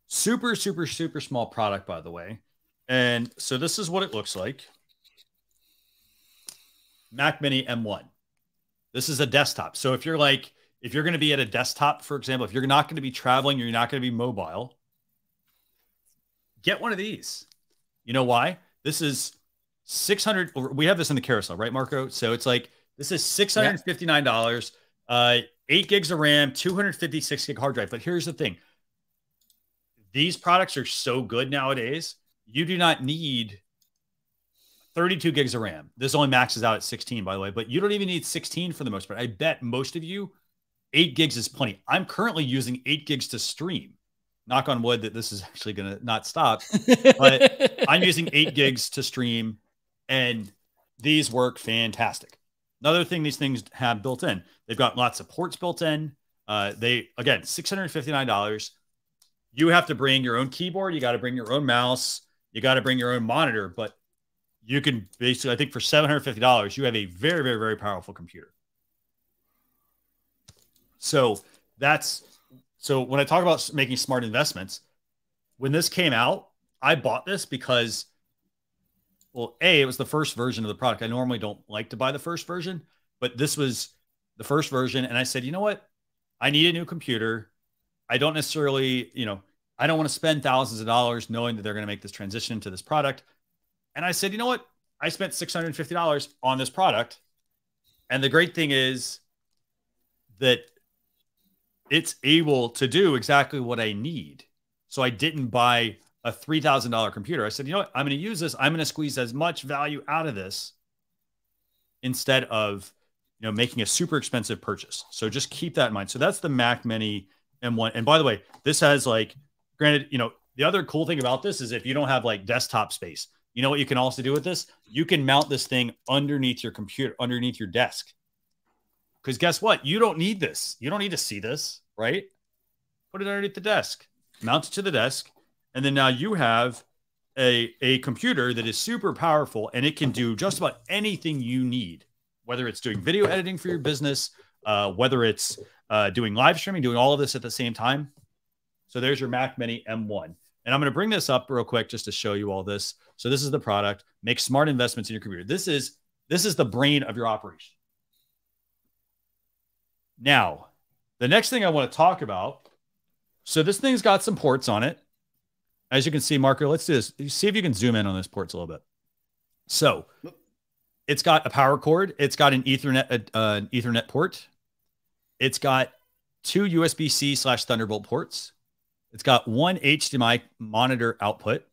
Super, super, super small product, by the way. And so this is what it looks like. Mac Mini M1. This is a desktop. So if you're going to be at a desktop, for example, if you're not going to be traveling, or you're not going to be mobile, get one of these. You know why? This is 600. We have this in the carousel, right, Marco? So it's like, this is $659, 8 gigs of RAM, 256 gig hard drive. But here's the thing. These products are so good nowadays. You do not need 32 gigs of RAM. This only maxes out at 16, by the way, but you don't even need 16 for the most part. I bet most of you, 8 gigs is plenty. I'm currently using 8 gigs to stream. knock on wood that this is actually going to not stop, but I'm using 8 gigs to stream, and these work fantastic. Another thing these things have built in, they've got lots of ports built in. They, again, $659. You have to bring your own keyboard. You got to bring your own mouse. You got to bring your own monitor, but you can basically, I think for $750, you have a very, very, very powerful computer. So when I talk about making smart investments, when this came out, I bought this because, well, A, it was the first version of the product. I normally don't like to buy the first version, but this was the first version. And I said, you know what? I need a new computer. I don't necessarily, I don't want to spend thousands of dollars knowing that they're going to make this transition to this product. And I said, you know what? I spent $650 on this product. And the great thing is that it's able to do exactly what I need. So I didn't buy a $3,000 computer. I said, you know what? I'm going to use this. I'm going to squeeze as much value out of this instead of, making a super expensive purchase. So just keep that in mind. So that's the Mac Mini M1. And by the way, this has granted, the other cool thing about this is if you don't have desktop space, you know what you can also do with this? You can mount this thing underneath your computer, underneath your desk. Because guess what? You don't need this. You don't need to see this, right? Put it underneath the desk, mount it to the desk. And then now you have a computer that is super powerful, and it can do just about anything you need, whether it's doing video editing for your business, whether it's doing live streaming, doing all of this at the same time. So there's your Mac Mini M1. And I'm going to bring this up real quick just to show you all this. So this is the product. Make smart investments in your computer. This is the brain of your operation. Now, the next thing I want to talk about. So this thing's got some ports on it. As you can see, Marco, let's do this. See if you can zoom in on this ports a little bit. So it's got a power cord. It's got an Ethernet port. It's got 2 USB-C/Thunderbolt ports. It's got 1 HDMI monitor output,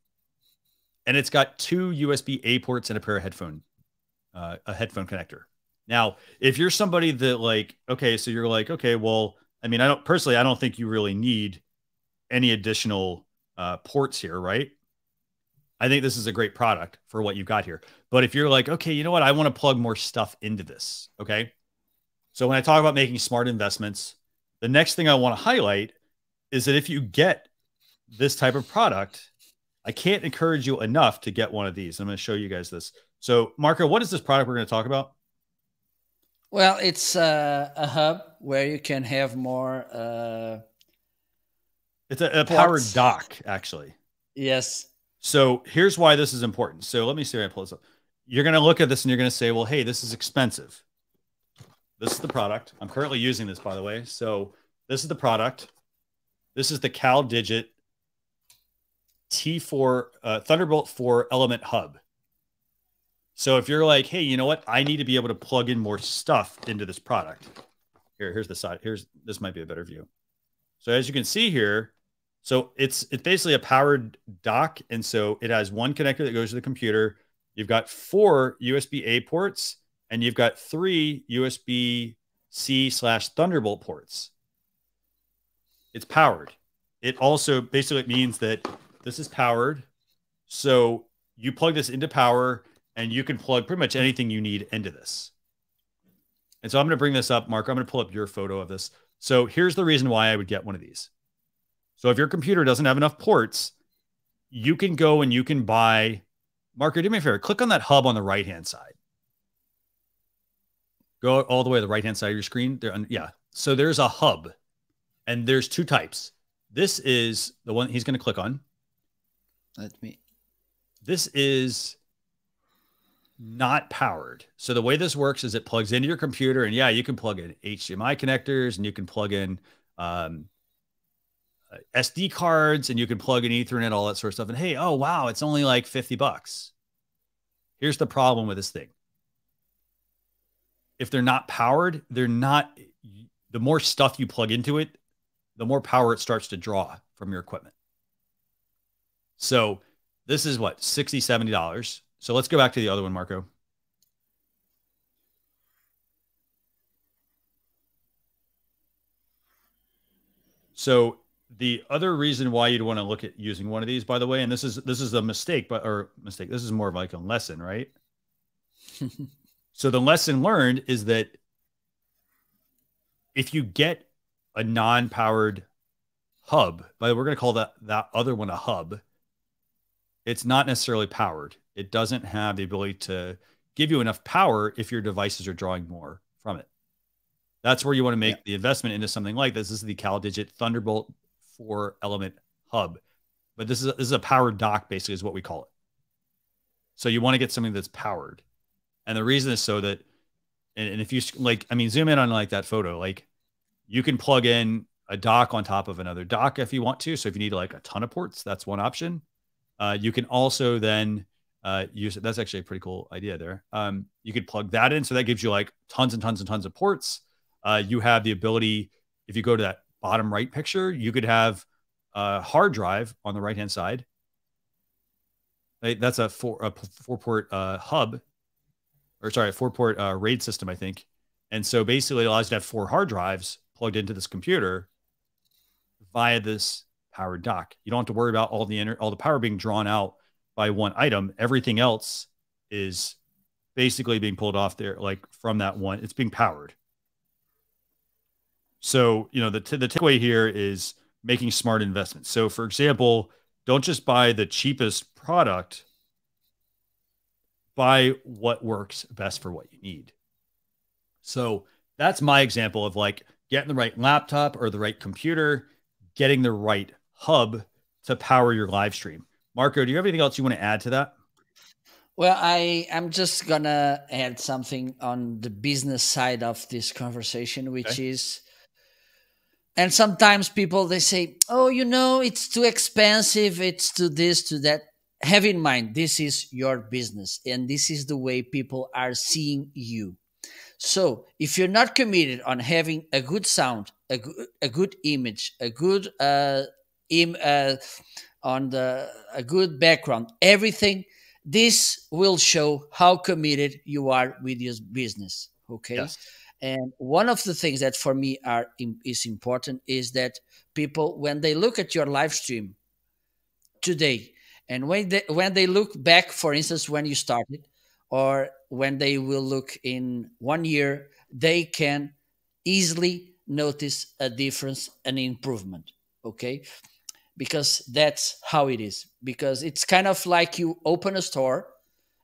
and it's got 2 USB-A ports and a pair of a headphone connector. Now, if you're somebody that okay, so you're okay, well, I mean, I don't think you really need any additional ports here, right? I think this is a great product for what you've got here. But if you're okay, you know what? I want to plug more stuff into this. Okay. So when I talk about making smart investments, the next thing I want to highlight is that if you get this type of product, I can't encourage you enough to get one of these. I'm going to show you guys this. So Marco, what is this product we're going to talk about? Well, it's a hub where you can have more. It's a powered dock, actually. Yes. So here's why this is important. So let me see if I pull this up. You're going to look at this and you're going to say, well, hey, this is expensive. This is the product. I'm currently using this, by the way. So this is the product. This is the CalDigit T4 Thunderbolt 4 Element Hub. So if you're hey, you know what? I need to be able to plug in more stuff into this product. Here's the side. This might be a better view. So as you can see here, so it's basically a powered dock. And so it has 1 connector that goes to the computer. You've got 4 USB-A ports, and you've got 3 USB-C/Thunderbolt ports. It's powered. It also basically means that this is powered. So you plug this into power, and you can plug pretty much anything you need into this. And so I'm going to bring this up, Mark. I'm going to pull up your photo of this. So here's the reason why I would get one of these. So if your computer doesn't have enough ports, you can go and you can buy, Marco, do me a favor, click on that hub on the right-hand side. Go all the way to the right-hand side of your screen. Yeah. So there's a hub, and there's 2 types. This is the one he's going to click on. This is not powered. So the way this works is it plugs into your computer, and yeah, you can plug in HDMI connectors, and you can plug in SD cards, and you can plug in Ethernet, all that sort of stuff. And hey, oh wow, it's only like $50. Here's the problem with this thing. If they're not powered, the more stuff you plug into it, the more power it starts to draw from your equipment. So this is what, $60, $70. So let's go back to the other one, Marco. So the other reason why you'd want to look at using one of these, by the way, and this is a mistake, this is more of like a lesson, right? So the lesson learned is that if you get a non-powered hub, by the way, we're going to call that other one a hub. It's not necessarily powered. It doesn't have the ability to give you enough power if your devices are drawing more from it. That's where you want to make the investment into something like this. This is the CalDigit Thunderbolt 4 element hub, but this is a powered dock, basically, is what we call it. So you want to get something that's powered, and the reason is so that, and if you like, I mean, zoom in on like that photo, like you can plug in a dock on top of another dock if you want to. So if you need like a ton of ports, that's one option. You can also then use it. That's actually a pretty cool idea there. You could plug that in. So that gives you like tons and tons and tons of ports. You have the ability, if you go to that bottom right picture, you could have a hard drive on the right-hand side. That's a four-port hub, or sorry, a four-port RAID system, I think. And so basically it allows you to have 4 hard drives plugged into this computer via this powered dock. You don't have to worry about all the power being drawn out by one item. Everything else is basically being pulled off there, like from that one. It's being powered. So, you know, the takeaway here is making smart investments. So, for example, don't just buy the cheapest product. Buy what works best for what you need. So that's my example of like getting the right laptop or the right computer, getting the right hub to power your live stream. Marco, do you have anything else you want to add to that? Well, I'm just gonna add something on the business side of this conversation, which is, and sometimes people, they say, oh, you know, it's too expensive, it's too this, to that. Have in mind, this is your business, and this is the way people are seeing you. So if you're not committed on having a good sound, a good image, a good a good background, everything, this will show how committed you are with your business. Okay. Yes. And one of the things that for me is important is that people, when they look at your live stream today, and when they look back, for instance, when you started, or when they will look in 1 year, they can easily notice a difference, an improvement. Okay. Because that's how it is. Because it's kind of like you open a store,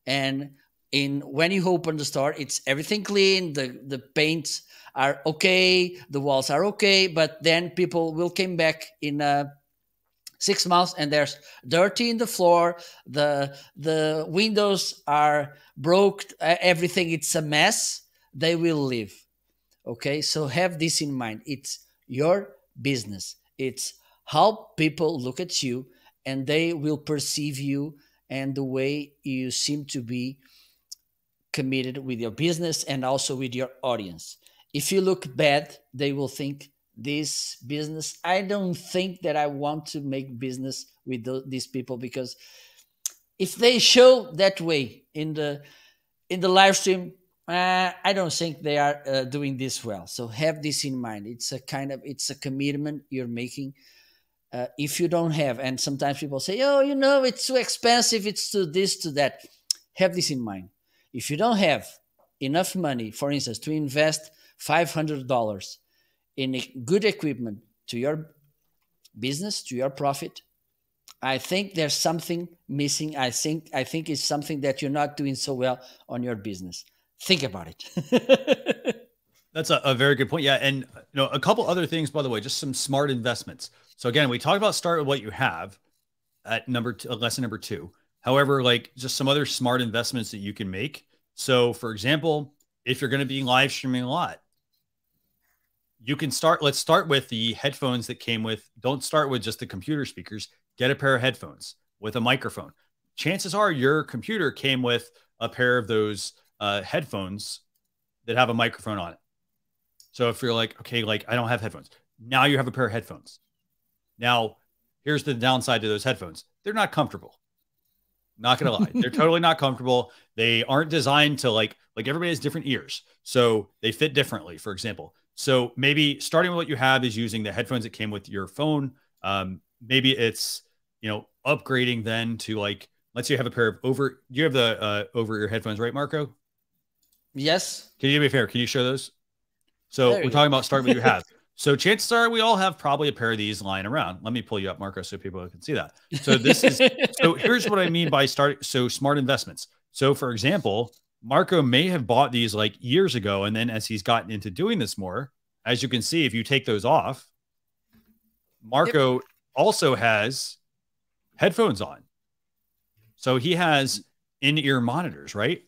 and when you open the store, it's everything clean, the paints are okay, the walls are okay, but then people will come back in 6 months and there's dirty in the floor, the windows are broke, everything, it's a mess. They will leave. Okay, so have this in mind. It's your business. It's how people look at you, and they will perceive you and the way you seem to be committed with your business and also with your audience. If you look bad, they will think, this business, I don't think that I want to make business with these people, because if they show that way in the live stream, I don't think they are doing this well. So have this in mind. It's a commitment you're making. If you don't have, and sometimes people say, oh, you know, it's too expensive, it's too this, to that. Have this in mind. If you don't have enough money, for instance, to invest $500 in good equipment to your business, to your profit, I think there's something missing. I think it's something that you're not doing so well on your business. Think about it. That's a very good point. Yeah. And a couple other things, by the way, just some smart investments. So again, we talked about start with what you have at lesson number 2. However, like just some other smart investments that you can make. So for example, if you're going to be live streaming a lot, you can let's start with the headphones that came with, don't start with just the computer speakers, get a pair of headphones with a microphone. Chances are your computer came with a pair of those headphones that have a microphone on it. So if you're like, okay, like I don't have headphones, now you have a pair of headphones. Now, here's the downside to those headphones. They're not comfortable. Not going to lie. They're totally not comfortable. They aren't designed to like everybody has different ears. So they fit differently, for example. So maybe starting with what you have is using the headphones that came with your phone Maybe it's, upgrading then to like, let's say you have a pair of you have the over ear headphones, right, Marco? Yes. Can you do me a favor? Can you show those? So There we're you talking go. about starting what you have. So chances are we all have probably a pair of these lying around. Let me pull you up, Marco, so people can see that. So here's what I mean by starting. So smart investments. So for example, Marco may have bought these like years ago. And then as he's gotten into doing this more, as you can see, if you take those off, Marco Yep. also has headphones on. So he has in-ear monitors, right?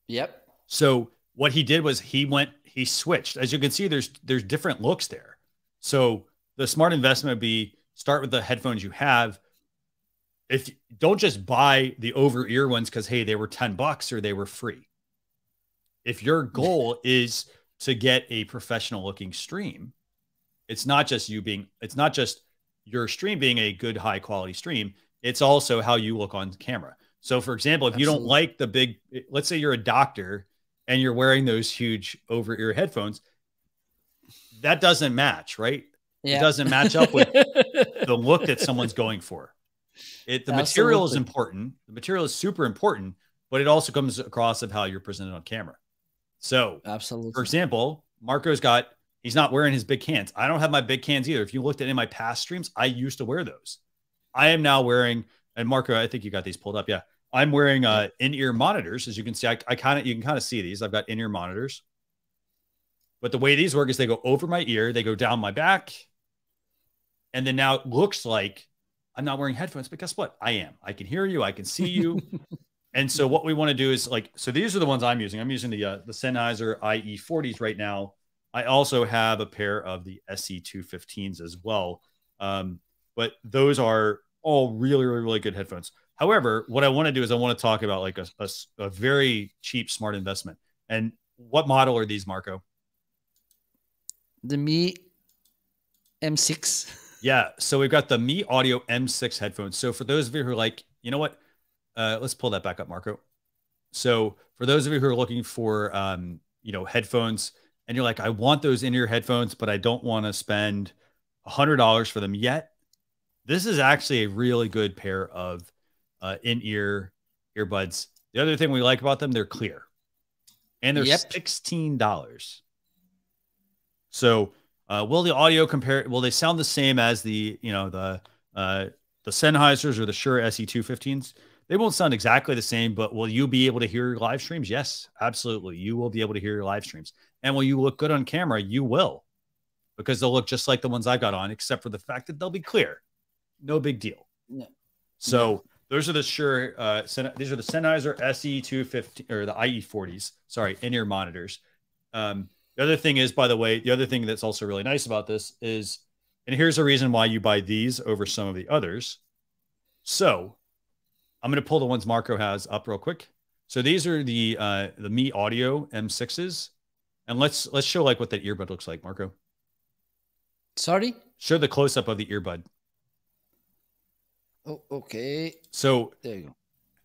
Yep. So what he did was he switched. As you can see, there's different looks there. So the smart investment would be start with the headphones you have. If don't just buy the over ear ones because hey, they were $10 or they were free. If your goal is to get a professional looking stream, it's not just your stream being a good high quality stream. It's also how you look on camera. So for example, if you don't like the big, let's say you're a doctor and you're wearing those huge over ear headphones, that doesn't match, right? Yeah. It doesn't match up with the look that someone's going for. The material is important. The material is super important, but it also comes across of how you're presented on camera. So absolutely. For example, he's not wearing his big cans. I don't have my big cans either. If you looked at any of my past streams, I used to wear those. I am now wearing, and Marco, I think you got these pulled up. Yeah. I'm wearing in-ear monitors. As you can see, you can kind of see these. I've got in-ear monitors. But the way these work is they go over my ear, they go down my back. And then now it looks like I'm not wearing headphones, but guess what? I am. I can hear you. I can see you. And so what we want to do is so these are the ones I'm using. I'm using the Sennheiser IE40s right now. I also have a pair of the SE215s as well. But those are all really, really, really good headphones. However, what I want to do is I want to talk about like a very cheap smart investment. And what model are these, Marco? The Mi M6. Yeah. So we've got the Mi Audio M6 headphones. So for those of you who are like, you know what? Let's pull that back up, Marco. So for those of you who are looking for, headphones and you're like, I want those in-ear headphones, but I don't want to spend $100 for them yet. This is actually a really good pair of in-ear earbuds. The other thing we like about them, they're clear. And they're $16. So will the audio will they sound the same as the Sennheisers or the Shure SE215s? They won't sound exactly the same, but will you be able to hear your live streams? Yes, absolutely. You will be able to hear your live streams. And will you look good on camera? You will, because they'll look just like the ones I got on, except for the fact that they'll be clear. No big deal. No. So those are the Shure, these are the Sennheiser SE250 or the IE40s, sorry, in-ear monitors. The other thing is, by the way, the other thing that's also really nice about this is, and here's the reason why you buy these over some of the others. So I'm going to pull the ones Marco has up real quick. So these are the Mi Audio M6s. And let's show like what that earbud looks like, Marco. Sorry? Show the close-up of the earbud. Oh, okay. So there you go.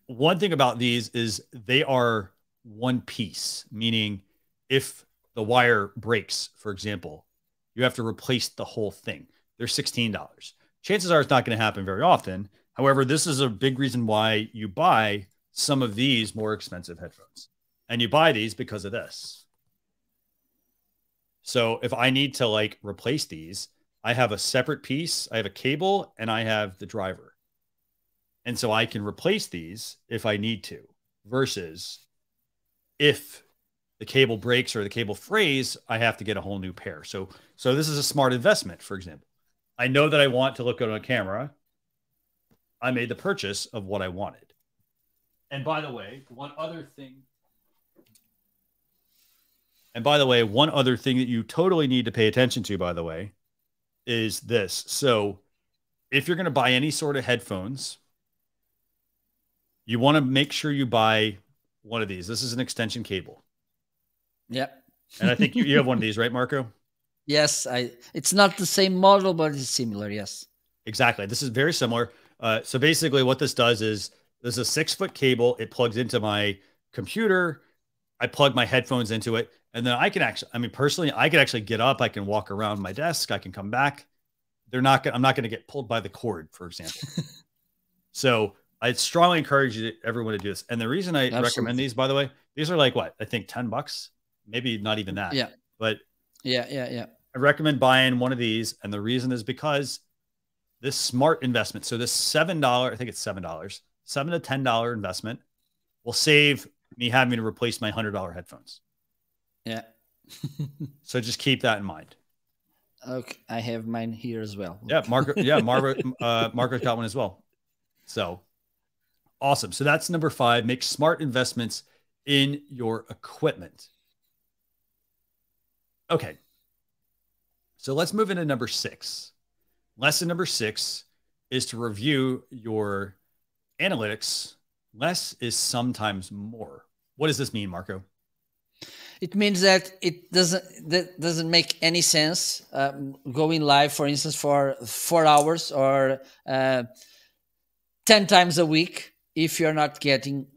One thing about these is they are one piece, meaning if the wire breaks, for example, you have to replace the whole thing. They're $16. Chances are it's not going to happen very often. However, this is a big reason why you buy some of these more expensive headphones. And you buy these because of this. So if I need to like replace these, I have a separate piece, I have a cable, and I have the driver. And so I can replace these if I need to, versus if the cable breaks or the cable frays, I have to get a whole new pair. So this is a smart investment, for example. I know that I want to look good on camera. I made the purchase of what I wanted. And by the way, one other thing that you totally need to pay attention to, by the way, is this. So if you're going to buy any sort of headphones, you want to make sure you buy one of these. This is an extension cable. Yep. And I think you have one of these, right, Marco? Yes. It's not the same model, but it's similar. Yes. Exactly. This is very similar. So basically what this does is there's a 6-foot cable. It plugs into my computer. I plug my headphones into it. And then I can actually, personally, I can actually get up. I can walk around my desk. I can come back. I'm not going to get pulled by the cord, for example. So I strongly encourage everyone to do this. And the reason I recommend these, by the way, these are like what? I think $10, maybe not even that. Yeah. But yeah. I recommend buying one of these. And the reason is because this smart investment. So this $7, I think it's $7, $7 to $10 investment will save me having to replace my $100 headphones. Yeah. So just keep that in mind. Okay. I have mine here as well. Yeah. Marco's got one as well. So awesome. So that's number 5. Make smart investments in your equipment. Okay. So let's move into number 6. Lesson number 6 is to review your analytics. Less is sometimes more. What does this mean, Marco? It means that that doesn't make any sense going live, for instance, for 4 hours or 10 times a week if you're not getting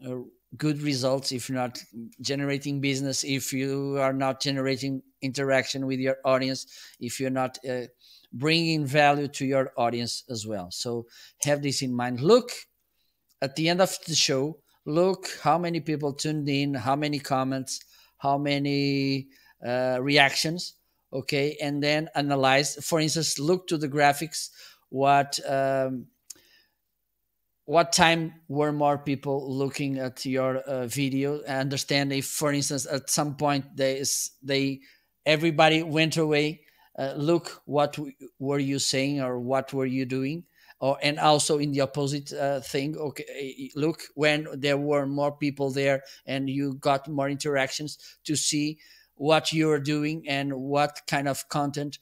good results, if you're not generating business, if you are not generating interaction with your audience, if you're not bringing value to your audience as well. So have this in mind. Look at the end of the show, look how many people tuned in, how many comments, how many reactions, okay? And then analyze. For instance, look to the graphics, what time were more people looking at your video? Understand if, for instance, at some point everybody went away. Look, what were you saying or what were you doing? And also in the opposite thing, okay, look when there were more people there and you got more interactions to see what you're doing and what kind of content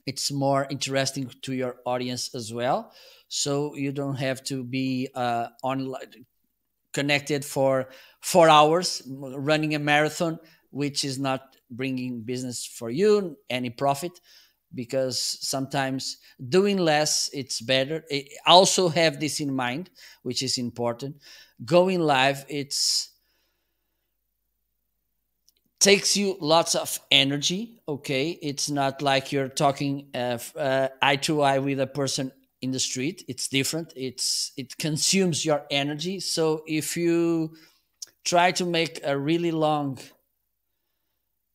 it's more interesting to your audience as well. So you don't have to be online connected for 4 hours running a marathon, which is not bringing business for you, any profit, because sometimes doing less, it's better. Also have this in mind, which is important. Going live, takes you lots of energy, okay? It's not like you're talking eye to eye with a person in the street. It's different. It consumes your energy. So if you try to make a really long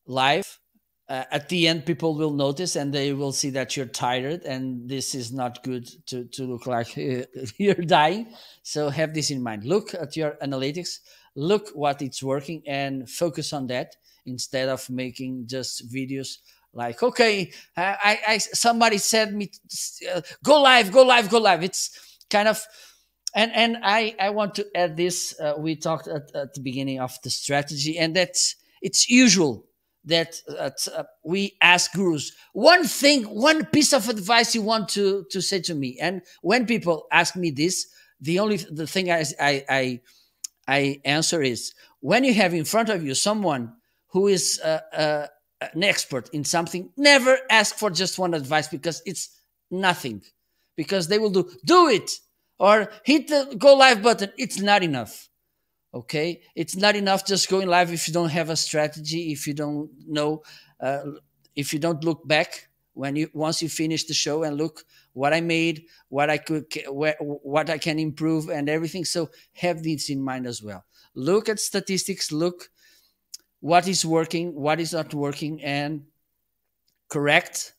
live, at the end, people will notice and they will see that you're tired, and this is not good to look like you're dying. So have this in mind. Look at your analytics, look what it's working, and focus on that instead of making just videos like, okay, somebody said me, go live. It's kind of, and I want to add this. We talked at the beginning of the strategy, and it's usual that we ask gurus one piece of advice you want to say to me. And when people ask me this, the thing I answer is, when you have in front of you someone who is an expert in something, never ask for just one advice, because it's nothing, because they will do it or hit the go live button. It's not enough. Okay, it's not enough just going live if you don't have a strategy, if you don't know, if you don't look back once you finish the show and look what I made, what I can improve and everything. So have this in mind as well. Look at statistics, look what is working, what is not working, and correct.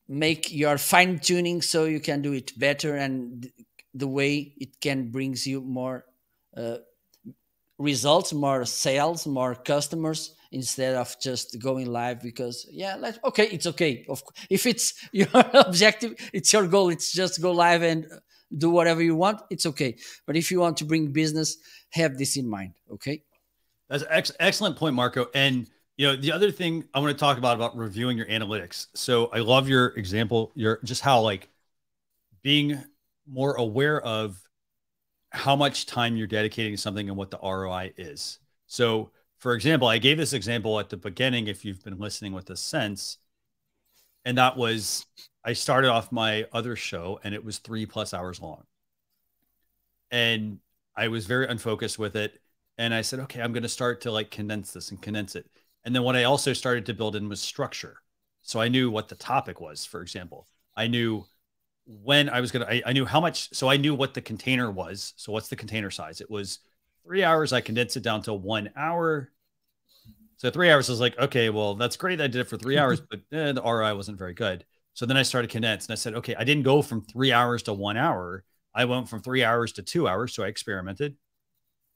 Make your fine tuning so you can do it better, and the way it can brings you more results, more sales, more customers, instead of just going live because it's okay. If it's your objective, it's your goal, it's just go live and do whatever you want, it's okay. But if you want to bring business, have this in mind. Okay, that's excellent point, Marco. And the other thing I want to talk about reviewing your analytics. So I love your example, just how like being more aware of how much time you're dedicating to something and what the ROI is. So for example, I gave this example at the beginning, if you've been listening with us since, and that was, I started off my other show and it was 3+ hours long. And I was very unfocused with it. And I said, okay, I'm going to start to like condense this and condense it. And then what I also started to build in was structure. So I knew what the topic was, for example. I knew when I was going to, I knew how much, so I knew what the container was. So what's the container size? It was 3 hours. I condensed it down to 1 hour. So 3 hours, I was like, okay, well, that's great. I did it for 3 hours, but the ROI wasn't very good. So then I started condensed and I said, okay, I didn't go from 3 hours to 1 hour. I went from 3 hours to 2 hours. So I experimented.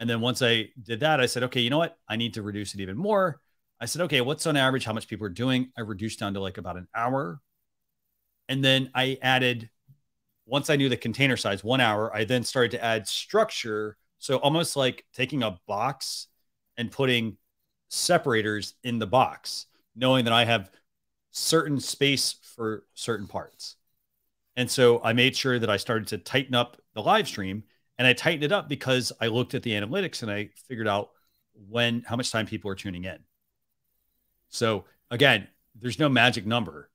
And then once I did that, I said, okay, you know what? I need to reduce it even more. I said, okay, what's on average? How much people are doing? I reduced down to like about an hour. And then I added, once I knew the container size, 1 hour, I then started to add structure. So almost like taking a box and putting separators in the box, knowing that I have certain space for certain parts. And so I made sure that I started to tighten up the live stream, and I tightened it up because I looked at the analytics and I figured out how much time people are tuning in. So again, there's no magic number.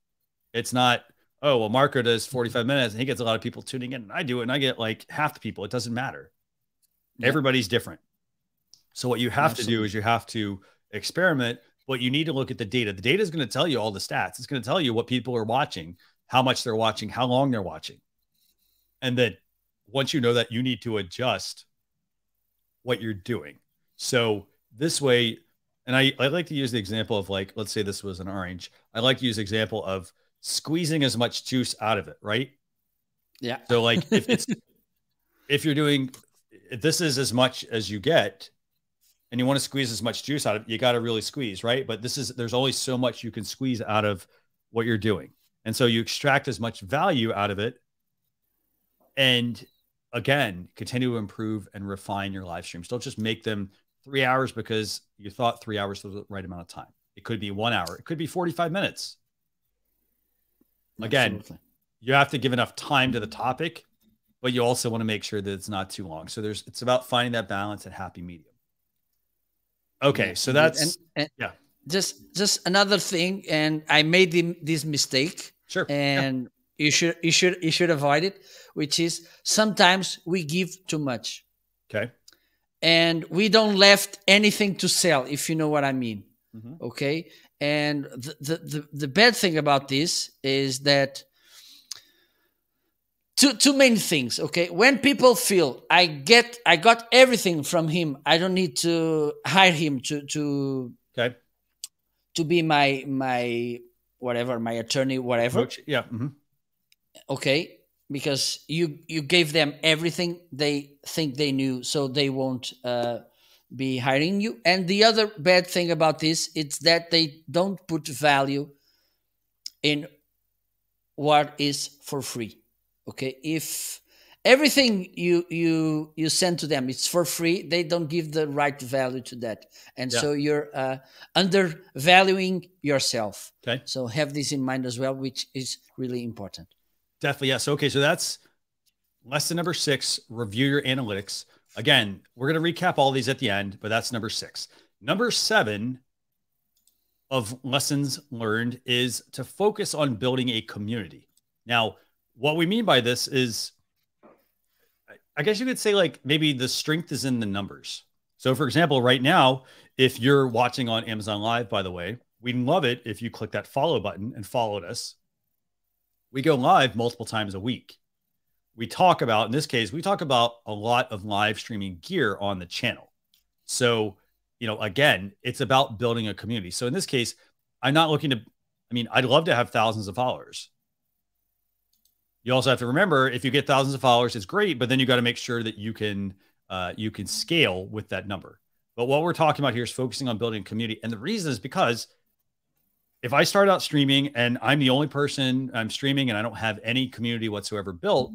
It's not, oh, well, Marco does 45 minutes and he gets a lot of people tuning in, and I do it and I get like half the people. It doesn't matter. Yep. Everybody's different. So what you have to do is you have to experiment, but you need to look at the data. The data is going to tell you all the stats. It's going to tell you what people are watching, how much they're watching, how long they're watching. And then once you know that, you need to adjust what you're doing. So this way, and I like to use the example of, like, let's say this was an orange. I like to use the example of squeezing as much juice out of it, right? Yeah. So like if you're doing, if this is as much as you get and you want to squeeze as much juice out of it, you got to really squeeze, right? But there's only so much you can squeeze out of what you're doing. And so you extract as much value out of it. And again, continue to improve and refine your live streams. Don't just make them 3 hours because you thought 3 hours was the right amount of time. It could be 1 hour. It could be 45 minutes. Again, absolutely. You have to give enough time to the topic, but you also want to make sure that it's not too long. So it's about finding that balance and happy medium. Okay. Yeah, so that's, and yeah. Just another thing. And I made this mistake. Sure. And you should avoid it, which is sometimes we give too much. Okay. And we don't left anything to sell, if you know what I mean. Mm-hmm. Okay. And the bad thing about this is that two main things. Okay. When people feel I got everything from him, I don't need to hire him to be my whatever, my attorney, whatever. Coach. Yeah. Mm-hmm. Okay. Because you gave them everything they think they knew, so they won't be hiring you. And the other bad thing about this is that they don't put value in what is for free. Okay, if everything you send to them is for free, they don't give the right value to that, and so you're undervaluing yourself. Okay, so have this in mind as well, which is really important. Definitely, yes. Okay, so that's lesson number 6. Review your analytics. Again, we're going to recap all these at the end, but that's number 6. Number 7 of lessons learned is to focus on building a community. Now, what we mean by this is, I guess you could say, like, maybe the strength is in the numbers. So for example, right now, if you're watching on Amazon Live, by the way, we'd love it if you click that follow button and followed us. We go live multiple times a week. We talk about, in this case, we talk about a lot of live streaming gear on the channel. So, again, it's about building a community. So in this case, I'm not looking to, I'd love to have thousands of followers. You also have to remember, if you get thousands of followers, it's great, but then you got to make sure that you can scale with that number. But what we're talking about here is focusing on building a community. And the reason is because if I start out streaming and I'm the only person I'm streaming and I don't have any community whatsoever built,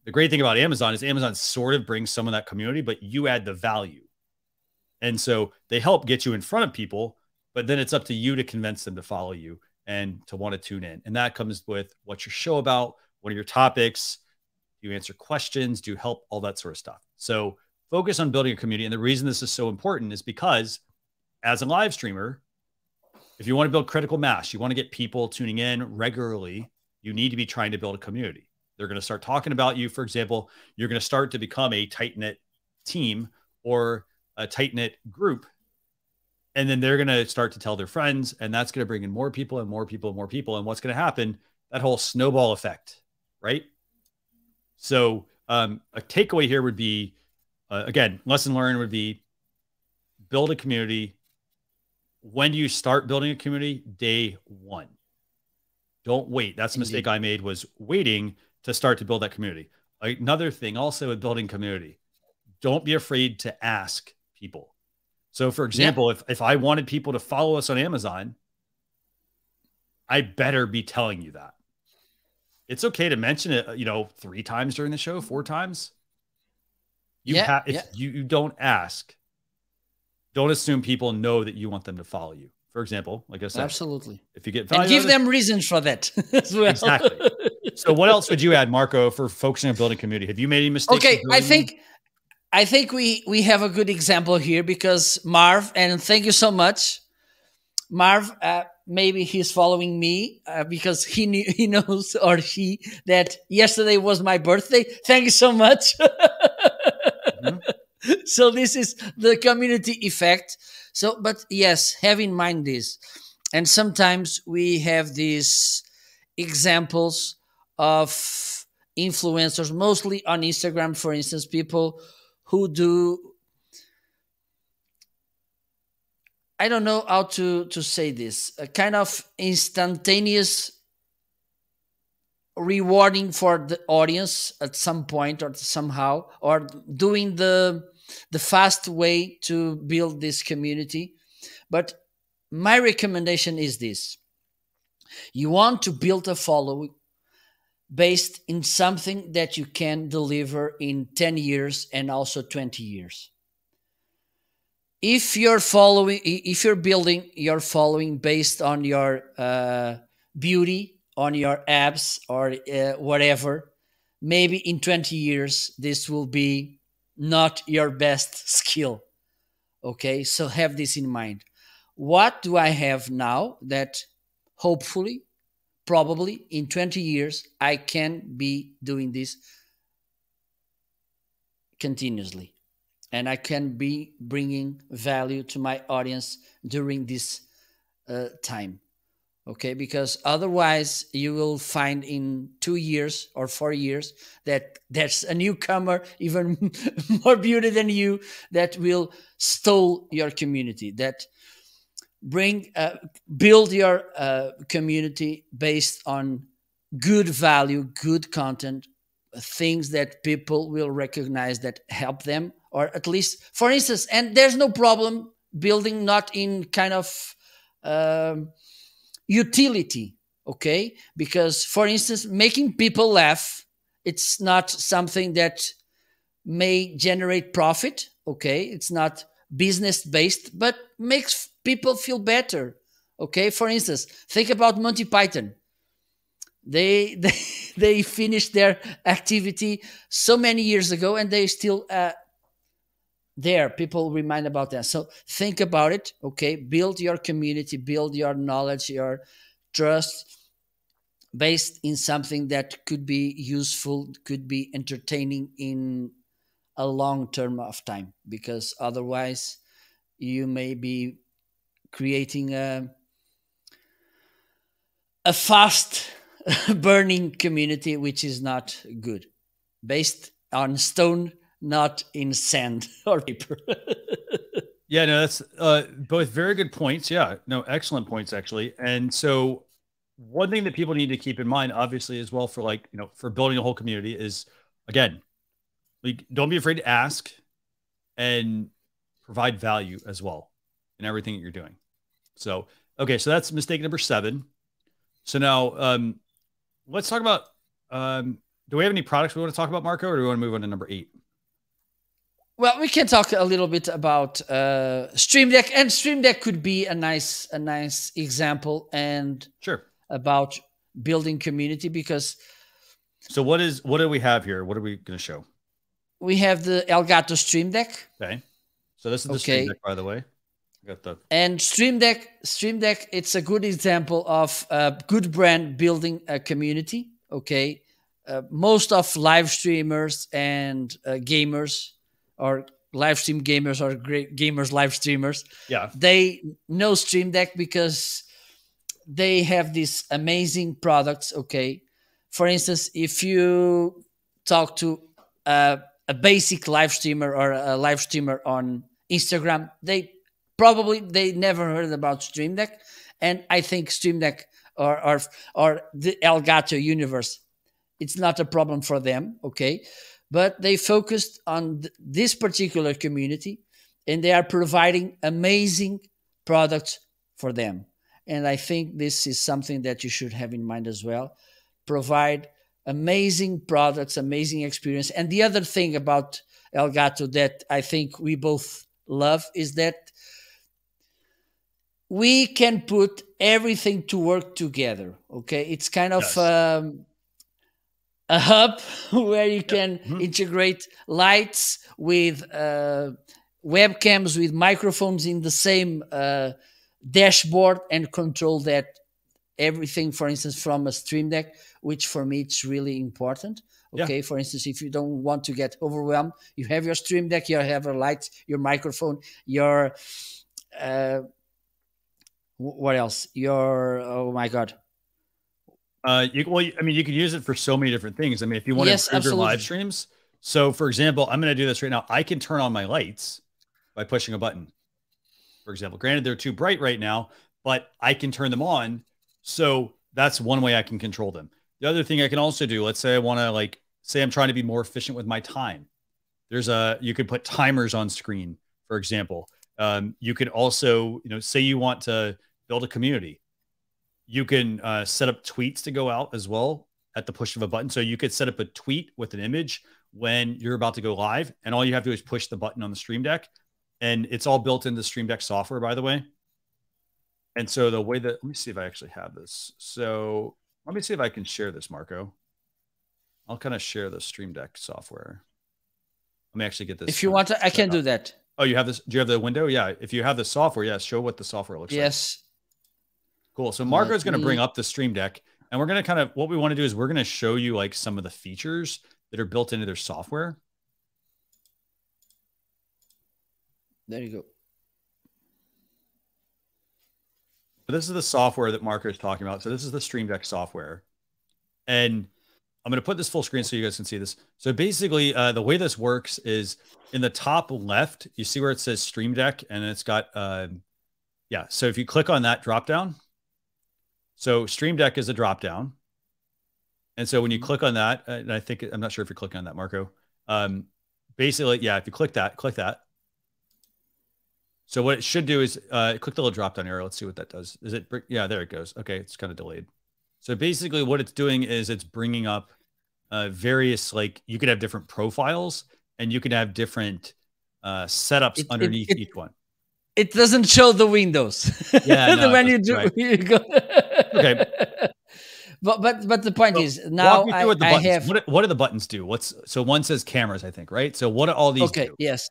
the great thing about Amazon is Amazon sort of brings some of that community, but you add the value. And so they help get you in front of people, but then it's up to you to convince them to follow you and to want to tune in. And that comes with what's your show about? What are your topics? Do you answer questions? Do you help? All that sort of stuff. So focus on building a community. And the reason this is so important is because as a live streamer, if you want to build critical mass, you want to get people tuning in regularly, you need to be trying to build a community. They're going to start talking about you. For example, you're going to start to become a tight-knit team or a tight-knit group. And then they're going to start to tell their friends, and that's going to bring in more people and more people and more people. And what's going to happen? That whole snowball effect, right? So a takeaway here would be, again, lesson learned would be build a community. When do you start building a community? Day one. Don't wait. That's the mistake I made, was waiting to start to build that community. Another thing also with building community, don't be afraid to ask people. So for example, if I wanted people to follow us on Amazon, I better be telling you that. It's okay to mention it, 3 times during the show, 4 times. If you don't ask, don't assume people know that you want them to follow you. For example, like I said, absolutely. If you get value, and give them reasons for that as well. Exactly. So what else would you add, Marco, for focusing on building community? Have you made any mistakes? Okay, I think we have a good example here, because Marv, and thank you so much, Marv. Maybe he's following me because he knows, or she, that yesterday was my birthday. Thank you so much. So this is the community effect. So, but yes, have in mind this. And sometimes we have these examples of influencers, mostly on Instagram, for instance, people who do, I don't know how to say this, a kind of instantaneous rewarding for the audience at some point or somehow, or doing the fast way to build this community. But my recommendation is this: you want to build a following based in something that you can deliver in 10 years and also 20 years. If you're building your following based on your beauty, on your abs, or whatever, maybe in 20 years, this will be not your best skill. Okay, so have this in mind. What do I have now that hopefully, probably in 20 years, I can be doing this continuously, and I can be bringing value to my audience during this time. Okay, because otherwise you will find in 2 years or 4 years that there's a newcomer, even more beauty than you, that will stole your community, that build your community based on good value, good content, things that people will recognize that help them, or at least, for instance, and there's no problem building not in kind of utility, okay? Because, for instance, making people laugh, it's not something that may generate profit, okay? It's not business-based, but makes people feel better, okay? For instance, think about Monty Python. They finished their activity so many years ago, and they still there. People remind about that. So think about it, okay? Build your community, build your knowledge, your trust, based in something that could be useful, could be entertaining in a long term of time, because otherwise you may be creating a fast burning community, which is not good, based on stone, not in sand or paper. Yeah, no, that's both very good points. Yeah, no, excellent points, actually. And so one thing that people need to keep in mind, obviously, as well, for for building a whole community is, again, don't be afraid to ask and provide value as well in everything that you're doing. So, okay, so that's mistake number 7. So now let's talk about, do we have any products we want to talk about, Marco, or do we want to move on to number 8? Well, we can talk a little bit about Stream Deck, and Stream Deck could be a nice example, and sure, about building community, because. So what do we have here? What are we going to show? We have the Elgato Stream Deck. Okay, so this is the Stream Deck, by the way. And Stream Deck, it's a good example of a good brand building a community. Okay, most of live streamers and gamers, or live stream gamers or great gamers, live streamers, Yeah. they know Stream Deck because they have these amazing products. Okay, for instance, if you talk to a basic live streamer or a live streamer on Instagram, they never heard about Stream Deck, and I think Stream Deck or the Elgato universe, it's not a problem for them. Okay, but they focused on this particular community, and they are providing amazing products for them. And I think this is something that you should have in mind as well. Provide amazing products, amazing experience. And the other thing about Elgato that I think we both love is that we can put everything to work together. Okay, it's kind of Yes. a hub where you can Mhm. integrate lights with webcams, with microphones in the same dashboard, and control that everything, for instance, from a Stream Deck, which for me it's really important. Yeah. Okay, for instance, if you don't want to get overwhelmed, you have your Stream Deck, you have your lights, your microphone, your what else? Your, oh my god. Well, I mean, you could use it for so many different things. I mean, if you want to Yes, improve your live absolutely. streams. So, for example, I'm going to do this right now. I can turn on my lights by pushing a button. For example, granted, they're too bright right now, but I can turn them on. So that's one way I can control them. The other thing I can also do, let's say I want to say I'm trying to be more efficient with my time. You could put timers on screen, for example. You could also, say you want to build a community. You can set up tweets to go out as well at the push of a button. So you could set up a tweet with an image when you're about to go live, and all you have to do is push the button on the Stream Deck, and it's all built into Stream Deck software, by the way. And so the way that, let me see if I actually have this. So let me see if I can share this, Marco. I'll kind of share the Stream Deck software. Let me actually get this. If you want, I can do that. Oh, you have this? Do you have the window? Yeah. If you have the software, yes. Show what the software looks like. Yes. Cool. So Marco is going to bring up the Stream Deck, and we're going to what we want to do is we're going to show you like some of the features that are built into their software. There you go. So this is the software that Marco is talking about. So this is the Stream Deck software, and I'm going to put this full screen so you guys can see this. So basically, the way this works is in the top left, you see where it says Stream Deck, and it's got, yeah. So if you click on that drop down, so Stream Deck is a drop down. And so when you click on that, and I'm not sure if you're clicking on that, Marco. Basically, yeah, if you click that. So what it should do is click the little drop down arrow. Let's see what that does. Yeah, there it goes. Okay, it's kind of delayed. So basically what it's doing is it's bringing up various, you could have different profiles, and you could have different setups underneath each one. It doesn't show the windows. Yeah, no, when you do, right. you go. Okay. But the point is, now I have. What do the buttons do? So one says cameras, I think, right? So what do all these do? Yes.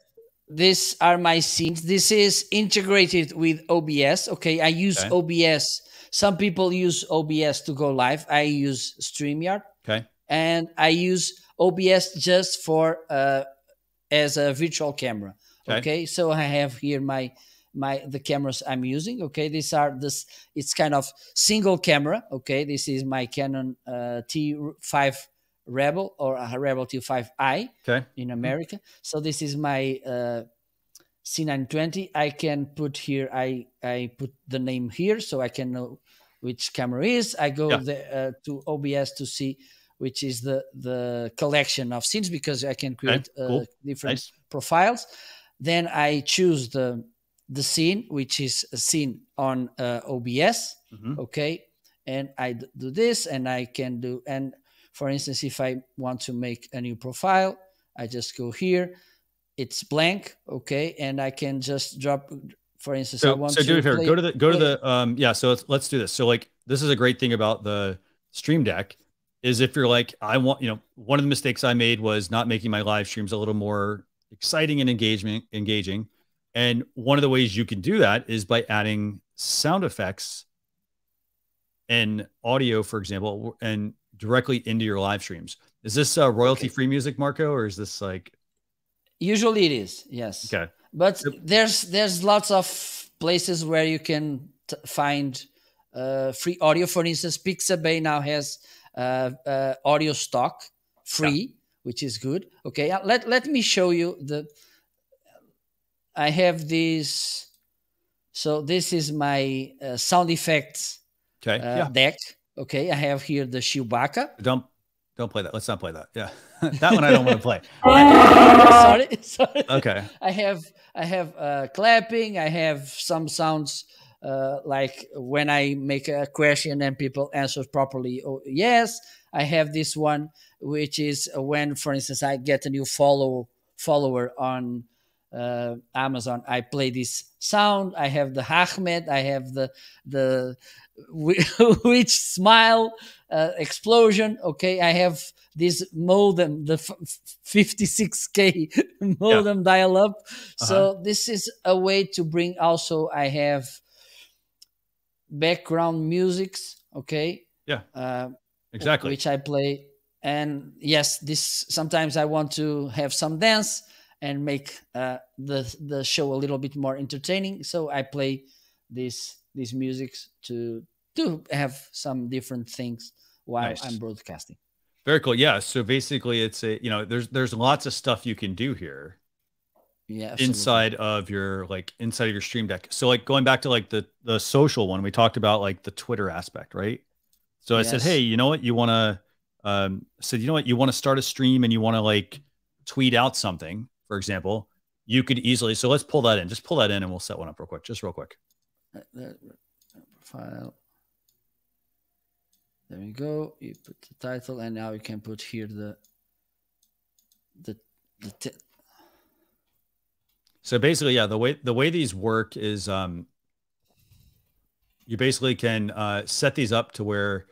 These are my scenes. This is integrated with OBS. Okay, I use OBS. Some people use OBS to go live. I use StreamYard. Okay. And I use OBS just for as a virtual camera. Okay. So I have here the cameras I'm using. Okay, it's kind of single camera. Okay, this is my Canon T5 Rebel, or a Rebel T5i in America. So this is my C920. I can put here, I put the name here so I can know which camera is. I go to OBS to see which is the collection of scenes, because I can create different profiles. Then I choose the scene, which is a scene on OBS. Okay, and I do this, and I can do, and for instance, if I want to make a new profile, I just go here. It's blank, okay, and I can just drop. For instance, I want to do it here. Go to the yeah. So let's do this. So this is a great thing about the Stream Deck is if you're I want, one of the mistakes I made was not making my live streams a little more exciting and engaging. And one of the ways you can do that is by adding sound effects and audio, for example, and directly into your live streams. Is this royalty-free music, Marco, or is this Usually it is, yes. Okay. But Yep. there's lots of places where you can find free audio. For instance, Pixabay now has audio stock Yeah. free, which is good. Okay, let me show you the. I have this. So this is my sound effects Okay. Yeah. deck. Okay, I have here the Chewbacca. Don't play that. Let's not play that. Yeah. That one I don't want to play. Sorry. Okay. I have clapping. I have some sounds like when I make a question and people answer properly. Oh, yes. I have this one, which is when, for instance, I get a new follower on Amazon. I play this sound. I have the Ahmed. I have the which smile explosion. Okay, I have this modem, the 56K modem dial up. So this is a way to bring. Also, I have background musics. Okay. Yeah. Exactly. Which I play. And yes, this sometimes I want to have some dance and make the show a little bit more entertaining. So I play these musics to have some different things while I'm broadcasting. Very cool. Yeah. So basically, it's there's lots of stuff you can do here. Yeah, absolutely. inside of your Stream Deck. So like going back to like the social one, we talked about like the Twitter aspect, right? So I said, hey, you know what, you want to you want to start a stream and you want to like tweet out something, for example, you could easily. So let's pull that in. Just pull that in and we'll set one up real quick. Just real quick. File. There we go. You put the title, and now you can put here the So basically, yeah, the way these work is you basically can set these up to where,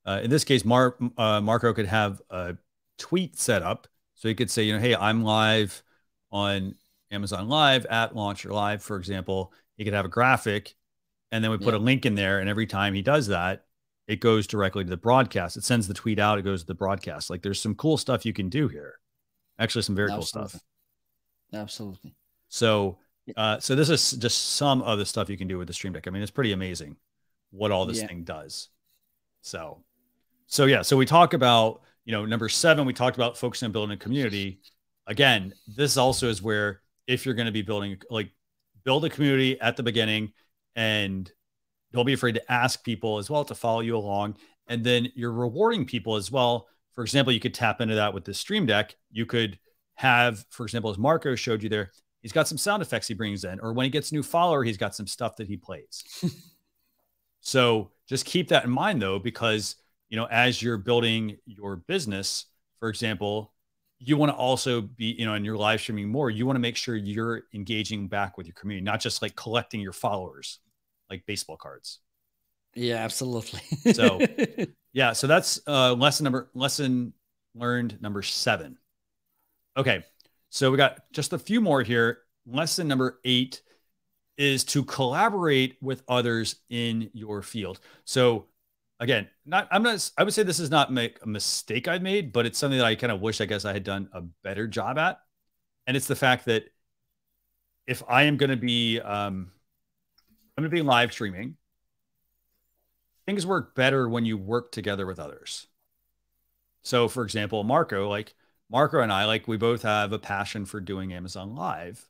in this case, Marco could have a tweet set up. So he could say, hey, I'm live on Amazon Live at Launcher Live, for example. He could have a graphic, and then we put a link in there. And every time he does that, it goes directly to the broadcast. It sends the tweet out. It goes to the broadcast. Like there's some cool stuff you can do here. Actually, some very cool stuff. Absolutely. So, so this is just some of the stuff you can do with the Stream Deck. I mean, it's pretty amazing what all this thing does. So yeah. So we talk about, number 7, we talked about focusing on building a community. Again, this also is where if you're going to be building, build a community at the beginning, and don't be afraid to ask people as well to follow you along. And then you're rewarding people as well. For example, you could tap into that with the Stream Deck. You could have, for example, as Marco showed you there, he's got some sound effects he brings in, or when he gets a new follower, he's got some stuff that he plays. So just keep that in mind though, because, as you're building your business, for example, you want to also be, and you're live streaming more, you want to make sure you're engaging back with your community, not just like collecting your followers like baseball cards. Yeah, absolutely. So yeah, so that's lesson learned number 7. Okay. So we got just a few more here. Lesson number 8 is to collaborate with others in your field. So again, I would say this is not a mistake I've made, but it's something that I kind of wish, I guess I had done a better job at. And it's the fact that if I am going to be, live streaming, things work better when you work together with others. So for example, Marco and I, we both have a passion for doing Amazon Live.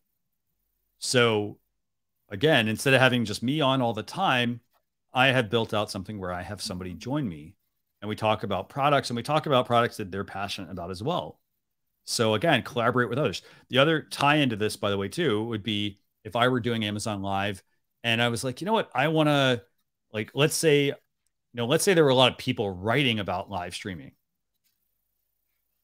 So again, instead of having just me on all the time, I have built out something where I have somebody join me and we talk about products, and we talk about products that they're passionate about as well. So again, collaborate with others. The other tie into this, by the way, too, would be if I were doing Amazon Live and I was like, you know what, I want to, let's say there were a lot of people writing about live streaming.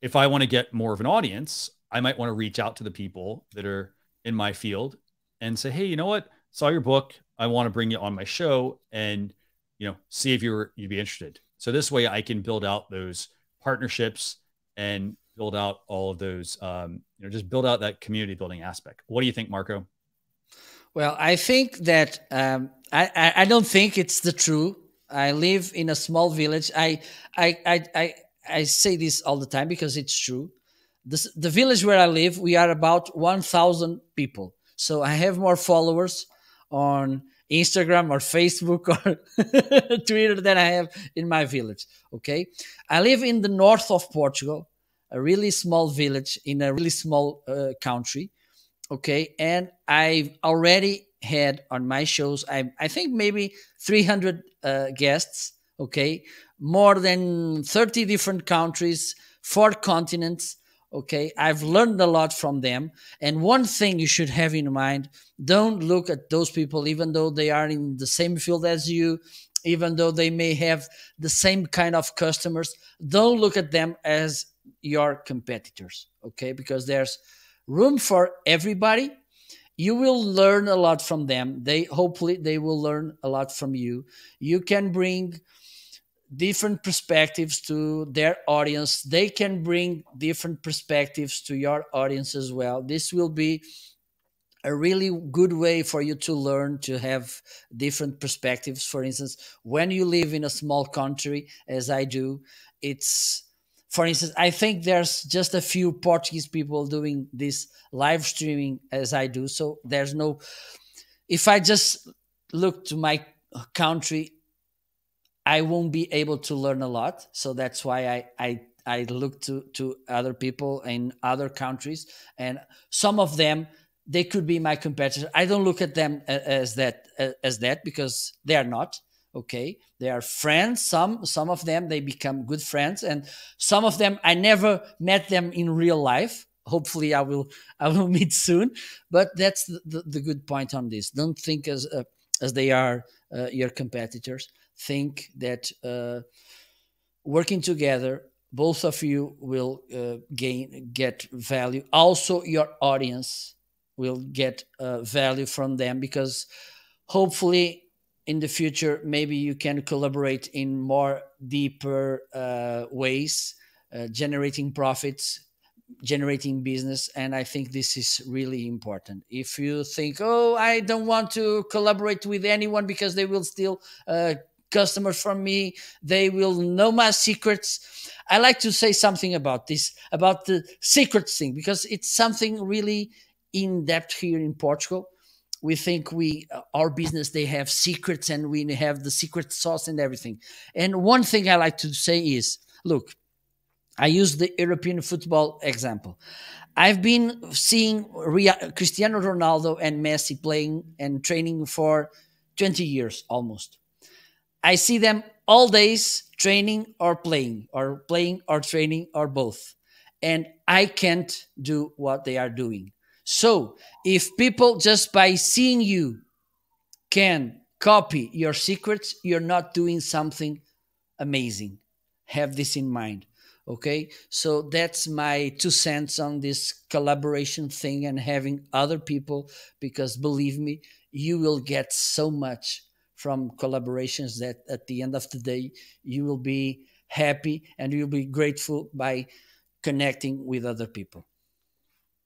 If I want to get more of an audience, I might want to reach out to the people that are in my field and say, hey, you know what? Saw your book. I want to bring you on my show and, see if you'd be interested. So this way I can build out those partnerships and build out all of those, just build out that community building aspect. What do you think, Marco? Well, I think that I don't think it's the truth. I live in a small village. I say this all the time because it's true. the village where I live, we are about 1,000 people. So I have more followers on Instagram or Facebook or Twitter than I have in my village. Okay. I live in the north of Portugal, a really small village in a really small country. Okay. And I've already had on my shows, I think maybe 300 guests. Okay. More than 30 different countries, 4 continents. Okay. I've learned a lot from them. And one thing you should have in mind, don't look at those people, even though they are in the same field as you, even though they may have the same kind of customers. Don't look at them as your competitors. Okay. Because there's room for everybody. You will learn a lot from them. Hopefully they will learn a lot from you. You can bring different perspectives to their audience. They can bring different perspectives to your audience as well. This will be a really good way for you to learn to have different perspectives. For instance, when you live in a small country, as I do, for instance, I think there's just a few Portuguese people doing this live streaming as I do. So if I just look to my country, I won't be able to learn a lot. So that's why I look to other people in other countries, and some of them, they could be my competitors. I don't look at them as that because they are not. Okay, they are friends. Some of them, they become good friends, and some of them I never met them in real life. Hopefully I will meet soon. But that's the good point on this. Don't think as they are your competitors. Think that working together, both of you will get value. Also, your audience will get value from them, because hopefully in the future, maybe you can collaborate in more deeper ways, generating profits, generating business. And I think this is really important. If you think, oh, I don't want to collaborate with anyone because they will steal customers from me, they will know my secrets. I like to say something about this, about the secrets thing, because it's something really in depth here in Portugal. We think our business, they have secrets, and we have the secret sauce and everything. And one thing I like to say is, look, I use the European football example. I've been seeing Cristiano Ronaldo and Messi playing and training for 20 years almost. I see them all days training or playing or training or both. And I can't do what they are doing. So if people just by seeing you can copy your secrets, you're not doing something amazing. Have this in mind. Okay. So that's my 2 cents on this collaboration thing and having other people, because believe me, you will get so much from collaborations that at the end of the day, you will be happy and you'll be grateful by connecting with other people.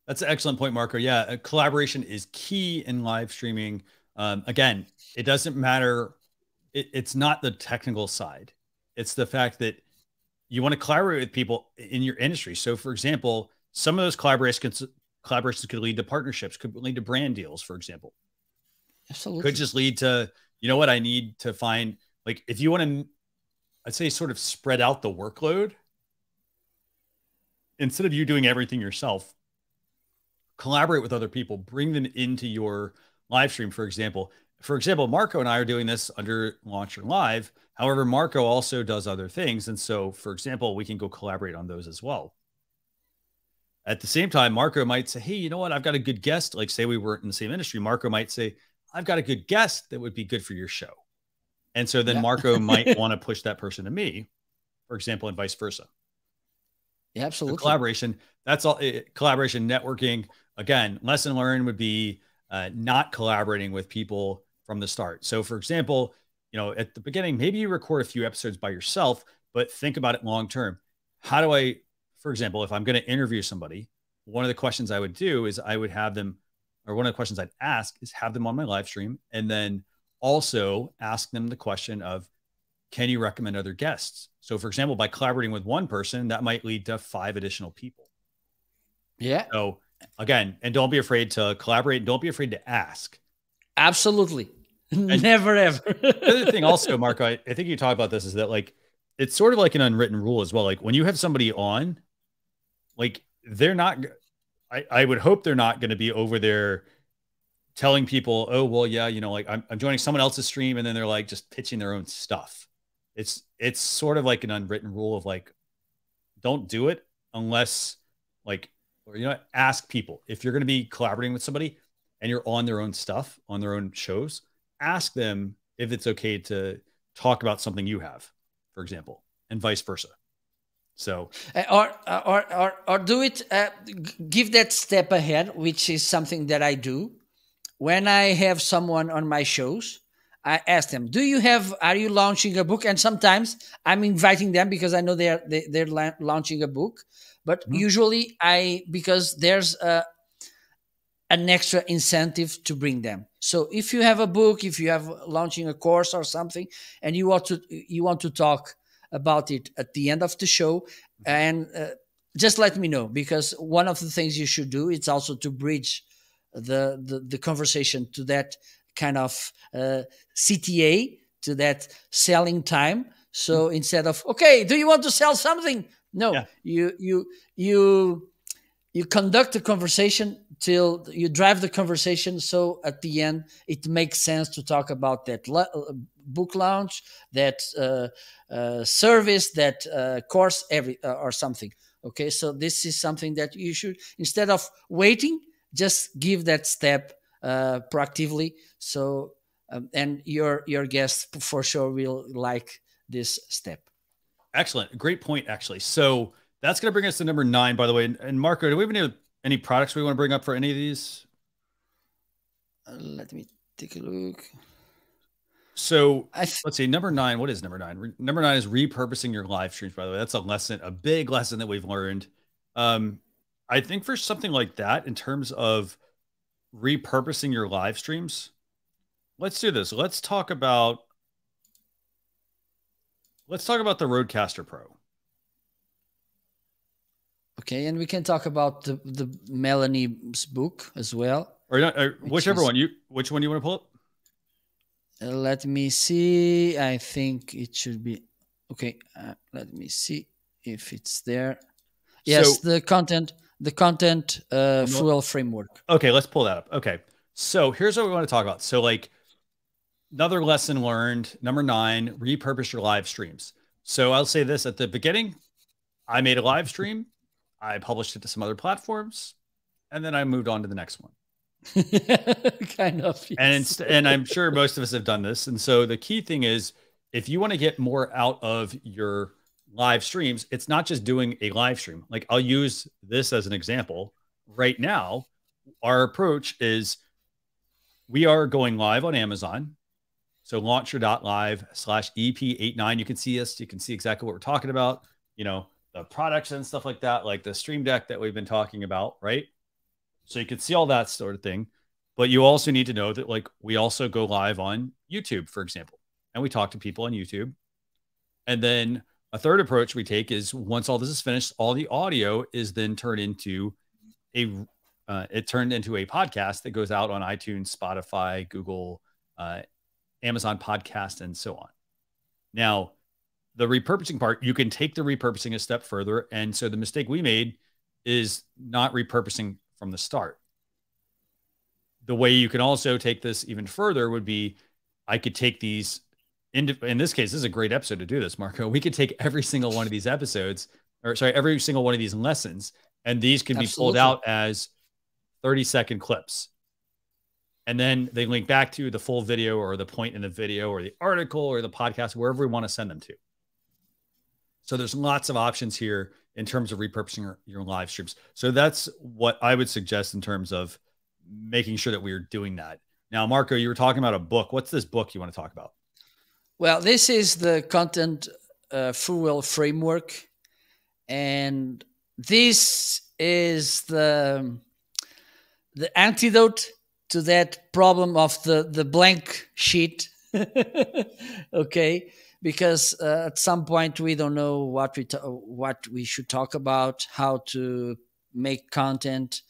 That's an excellent point, Marco. Yeah, collaboration is key in live streaming. Again, it doesn't matter. It's not the technical side. It's the fact that you want to collaborate with people in your industry. So, for example, some of those collaborations could lead to partnerships, could lead to brand deals, for example. Absolutely. Could just lead to, you know what, I need to find, like, if you want to, I'd say, sort of spread out the workload, instead of you doing everything yourself, collaborate with other people, bring them into your live stream. For example, Marco and I are doing this under Launcher Live. However, Marco also does other things. And so, for example, we can go collaborate on those as well. At the same time, Marco might say, hey, you know what? I've got a good guest. Like, say we weren't in the same industry. Marco might say, I've got a good guest that would be good for your show. And so then Marco might want to push that person to me, for example, and vice versa. Yeah, absolutely. So collaboration, that's all. Collaboration, networking. Again, lesson learned would be not collaborating with people from the start. So, for example, you know, at the beginning, maybe you record a few episodes by yourself, but think about it long term. How do I, for example, if I'm going to interview somebody, one of the questions I would do is I would have them, or one of the questions I'd ask is have them on my live stream, and then also ask them the question of, can you recommend other guests? So, for example, by collaborating with one person, that might lead to 5 additional people. Yeah, So again, and don't be afraid to collaborate. And don't be afraid to ask. absolutely. And Never ever. the other thing also, Marco, I think you talk about this is that like, it's sort of like an unwritten rule as well. Like when you have somebody on, like they're not, I would hope they're not going to be over there telling people, oh, well, yeah, you know, like I'm joining someone else's stream. And then they're like just pitching their own stuff. It's sort of like an unwritten rule of like, don't do it unless like, or, you know, ask people if you're going to be collaborating with somebody and you're on their own stuff, on their own shows, ask them if it's okay to talk about something you have, for example, and vice versa. So, Or do it. Give that step ahead, which is something that I do when I have someone on my shows. I ask them, "Do you have? Are you launching a book?" And sometimes I'm inviting them because I know they're launching a book. But mhm. usually, because there's an extra incentive to bring them. So if you have a book, if you have launching a course or something, and you want to talk about it at the end of the show, and just let me know, because one of the things you should do is also to bridge the conversation to that kind of CTA, to that selling time. So instead of, okay, do you want to sell something? No, Yeah, you conduct the conversation till you drive the conversation, so at the end it makes sense to talk about that book launch, that service, that course, or something. Okay, so this is something that you should, instead of waiting, just give that step proactively. So and your guest for sure will like this step. excellent. Great point, actually. So that's going to bring us to number 9, by the way. And Marco, do we have any products we want to bring up for any of these? Let me take a look. So let's see, number 9. What is number 9? Number 9 is repurposing your live streams, by the way. That's a lesson, a big lesson that we've learned. I think for something like that, in terms of repurposing your live streams, let's do this. Let's talk about the Rodecaster Pro. Okay, and we can talk about the Melanie's book as well. Or not, whichever one which one you want to pull up? Let me see. I think it should be okay. Let me see if it's there. Yes, So, the content fuel framework. okay, let's pull that up. Okay, so here's what we want to talk about. So, like, another lesson learned, number 9, repurpose your live streams. So I'll say this at the beginning: I made a live stream, I published it to some other platforms, and then I moved on to the next one. Kind of. Yes. And I'm sure most of us have done this. And so the key thing is, if you want to get more out of your live streams, it's not just doing a live stream. Like, I'll use this as an example. Right now, our approach is we are going live on Amazon. So launcher.live/EP89. You can see us. You can see exactly what we're talking about. You know, the products and stuff like that, like the Stream Deck that we've been talking about, right? So you can see all that sort of thing. But you also need to know that, like, we also go live on YouTube, for example, and we talk to people on YouTube. And then a third approach we take is, once all this is finished, all the audio is then turned into a podcast that goes out on iTunes, Spotify, Google, Amazon Podcast, and so on. Now, the repurposing part, you can take the repurposing a step further. And so the mistake we made is not repurposing from the start. The way you can also take this even further would be, I could take these, in this case, this is a great episode to do this, Marco. We could take every single one of these episodes, or sorry, every single one of these lessons, and these can be pulled out as 30-second clips. And then they link back to the full video, or the point in the video, or the article, or the podcast, wherever we want to send them to. So there's lots of options here in terms of repurposing your live streams. So that's what I would suggest in terms of making sure that we are doing that. Now, Marco, you were talking about a book. What's this book you want to talk about? Well, this is the content fuel framework. And this is the antidote to that problem of the blank sheet. Okay, because at some point we don't know what we should talk about, how to make content.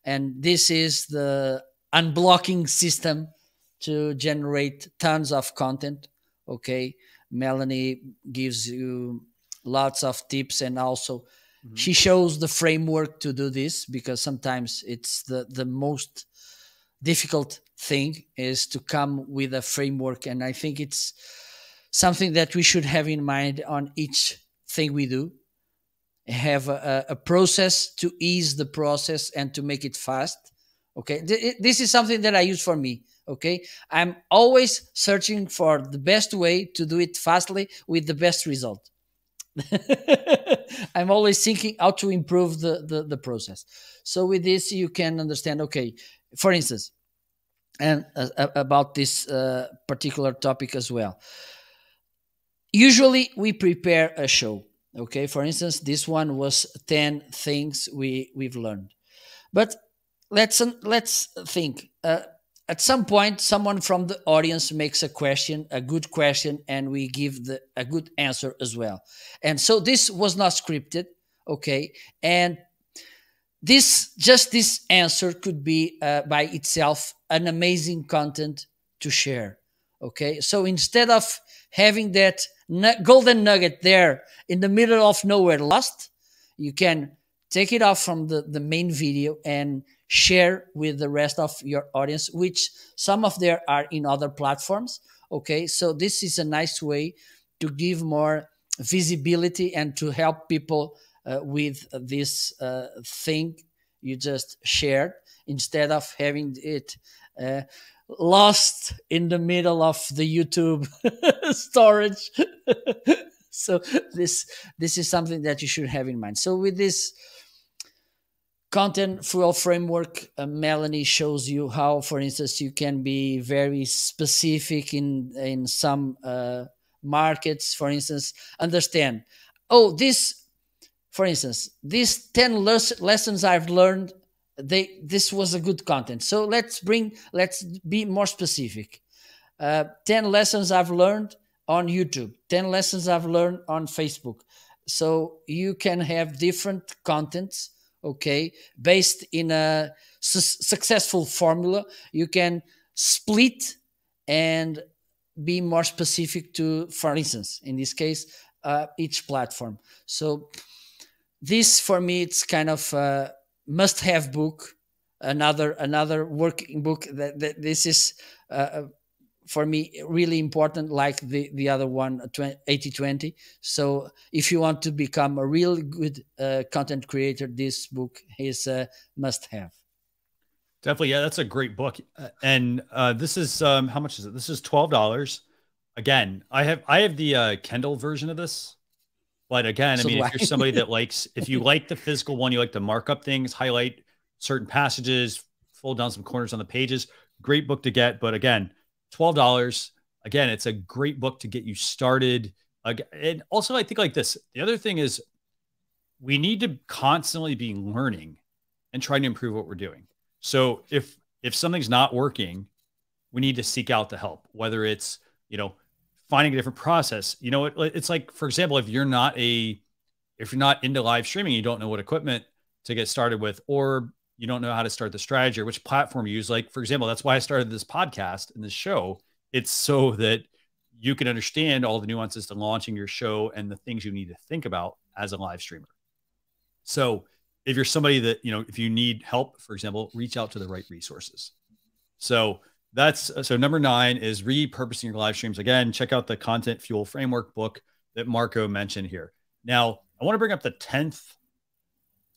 And this is the unblocking system to generate tons of content. Okay. Melanie gives you lots of tips, and also she shows the framework to do this, because sometimes it's the most difficult thing is to come with a framework. And I think it's something that we should have in mind on each thing we do. Have a process to ease the process and to make it fast. Okay. This is something that I use for me. Okay. I'm always searching for the best way to do it fastly with the best result. I'm always thinking how to improve the process. So with this, you can understand, okay, for instance, and about this particular topic as well. Usually we prepare a show. Okay, for instance, this one was 10 things we've learned. But let's think. At some point, someone from the audience makes a question, a good question, and we give a good answer as well. And so this was not scripted, okay? And this answer could be by itself an amazing content to share, okay? So instead of having that golden nugget there in the middle of nowhere lost, you can take it off from the main video and share with the rest of your audience, which some of them are in other platforms. Okay, so this is a nice way to give more visibility and to help people with this thing you just shared, instead of having it lost in the middle of the YouTube storage. So this is something that you should have in mind. So with this content flow framework, Melanie shows you how, for instance, you can be very specific in some markets. For instance, understand, for instance, these 10 lessons I've learned, this was a good content. So let's be more specific. 10 lessons I've learned on YouTube, 10 lessons I've learned on Facebook. So you can have different contents, okay, based in a successful formula. You can split and be more specific to, for instance, in this case, each platform. So this, for me, it's kind of a must-have book, another working book. That this is for me really important, like the other one, 80/20. So if you want to become a real good content creator, this book is a must-have. Definitely, yeah, that's a great book. And this is how much is it? This is $12. Again, I have the Kindle version of this. But again, So I mean, do if I. you're somebody that likes, if you like the physical one, you like to mark up things, highlight certain passages, fold down some corners on the pages, great book to get. But again, $12. Again, it's a great book to get you started. And also, I think like this, the other thing is we need to constantly be learning and trying to improve what we're doing. So if something's not working, we need to seek out the help, whether it's, finding a different process. It's like, for example, if you're not into live streaming, you don't know what equipment to get started with, or you don't know how to start the strategy or which platform you use. Like, for example, that's why I started this podcast and this show. It's so that you can understand all the nuances to launching your show and the things you need to think about as a live streamer. So if you're somebody that, if you need help, for example, reach out to the right resources. So number 9 is repurposing your live streams. Again, check out the Content Fuel Framework book that Marco mentioned here. Now, I want to bring up the 10th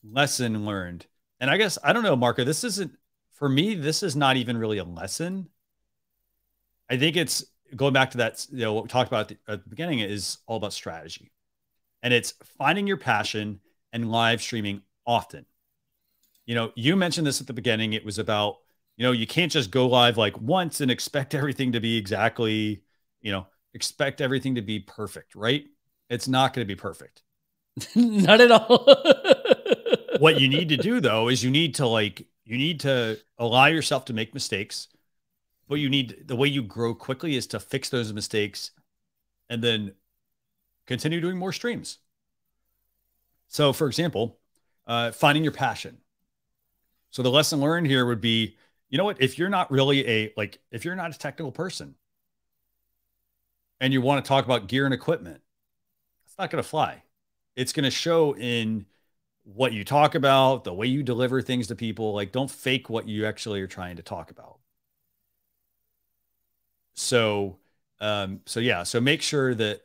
lesson learned. And I guess, I don't know, Marco, for me, this is not even really a lesson. I think it's going back to that, what we talked about at the beginning is all about strategy. And it's finding your passion and live streaming often. You mentioned this at the beginning. It was about, you can't just go live like once and expect everything to be exactly, expect everything to be perfect, right? It's not going to be perfect. Not at all. What you need to do though, is you need to allow yourself to make mistakes, but the way you grow quickly is to fix those mistakes and then continue doing more streams. So for example, finding your passion. So the lesson learned here would be, you know what, if you're not really if you're not a technical person and you want to talk about gear and equipment, it's not going to fly. It's going to show in what you talk about, the way you deliver things to people. Like, don't fake what you actually are trying to talk about. So, so make sure that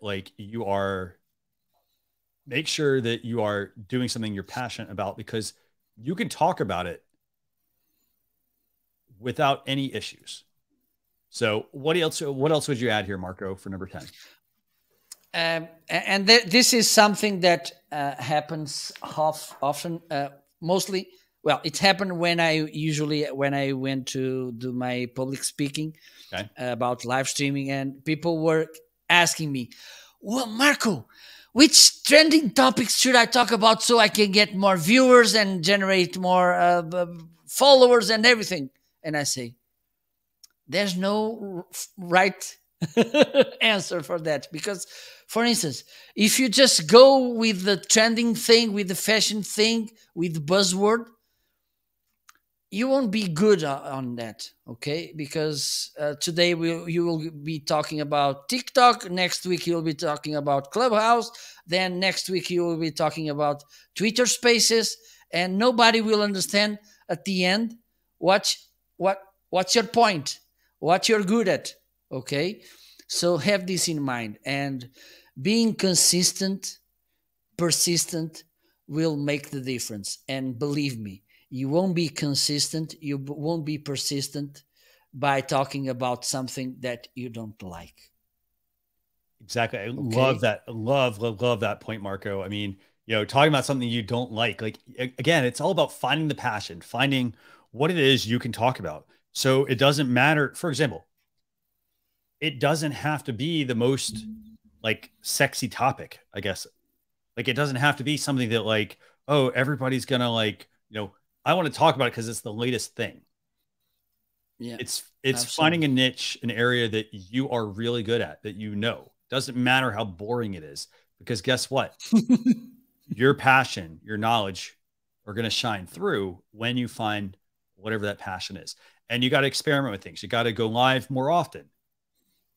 make sure that you are doing something you're passionate about, because you can talk about it without any issues. So what else would you add here, Marco, for number 10? And this is something that happens often, mostly. Well, it happened when I went to do my public speaking about live streaming, and people were asking me, "Well, Marco, which trending topics should I talk about so I can get more viewers and generate more followers and everything?" And I say, there's no right answer for that, because, for instance, if you just go with the trending thing, with the fashion thing, with the buzzword, you won't be good on that, okay? Because today you will be talking about TikTok, next week you'll be talking about Clubhouse, then next week you will be talking about Twitter Spaces, and nobody will understand at the end what's your point, what you're good at, okay? So have this in mind, and being consistent, persistent will make the difference. And believe me, you won't be consistent, you won't be persistent by talking about something that you don't like. Exactly. I love that. Love that point, Marco. I mean, talking about something you don't like, again, it's all about finding the passion, finding what it is you can talk about. So it doesn't matter. For example, it doesn't have to be the most sexy topic, I guess. It doesn't have to be something that oh, everybody's going to I want to talk about it because it's the latest thing. Yeah. It's finding a niche, an area that you are really good at, that doesn't matter how boring it is, because guess what? Your passion, your knowledge are going to shine through when you find whatever that passion is. And you got to experiment with things. You got to go live more often.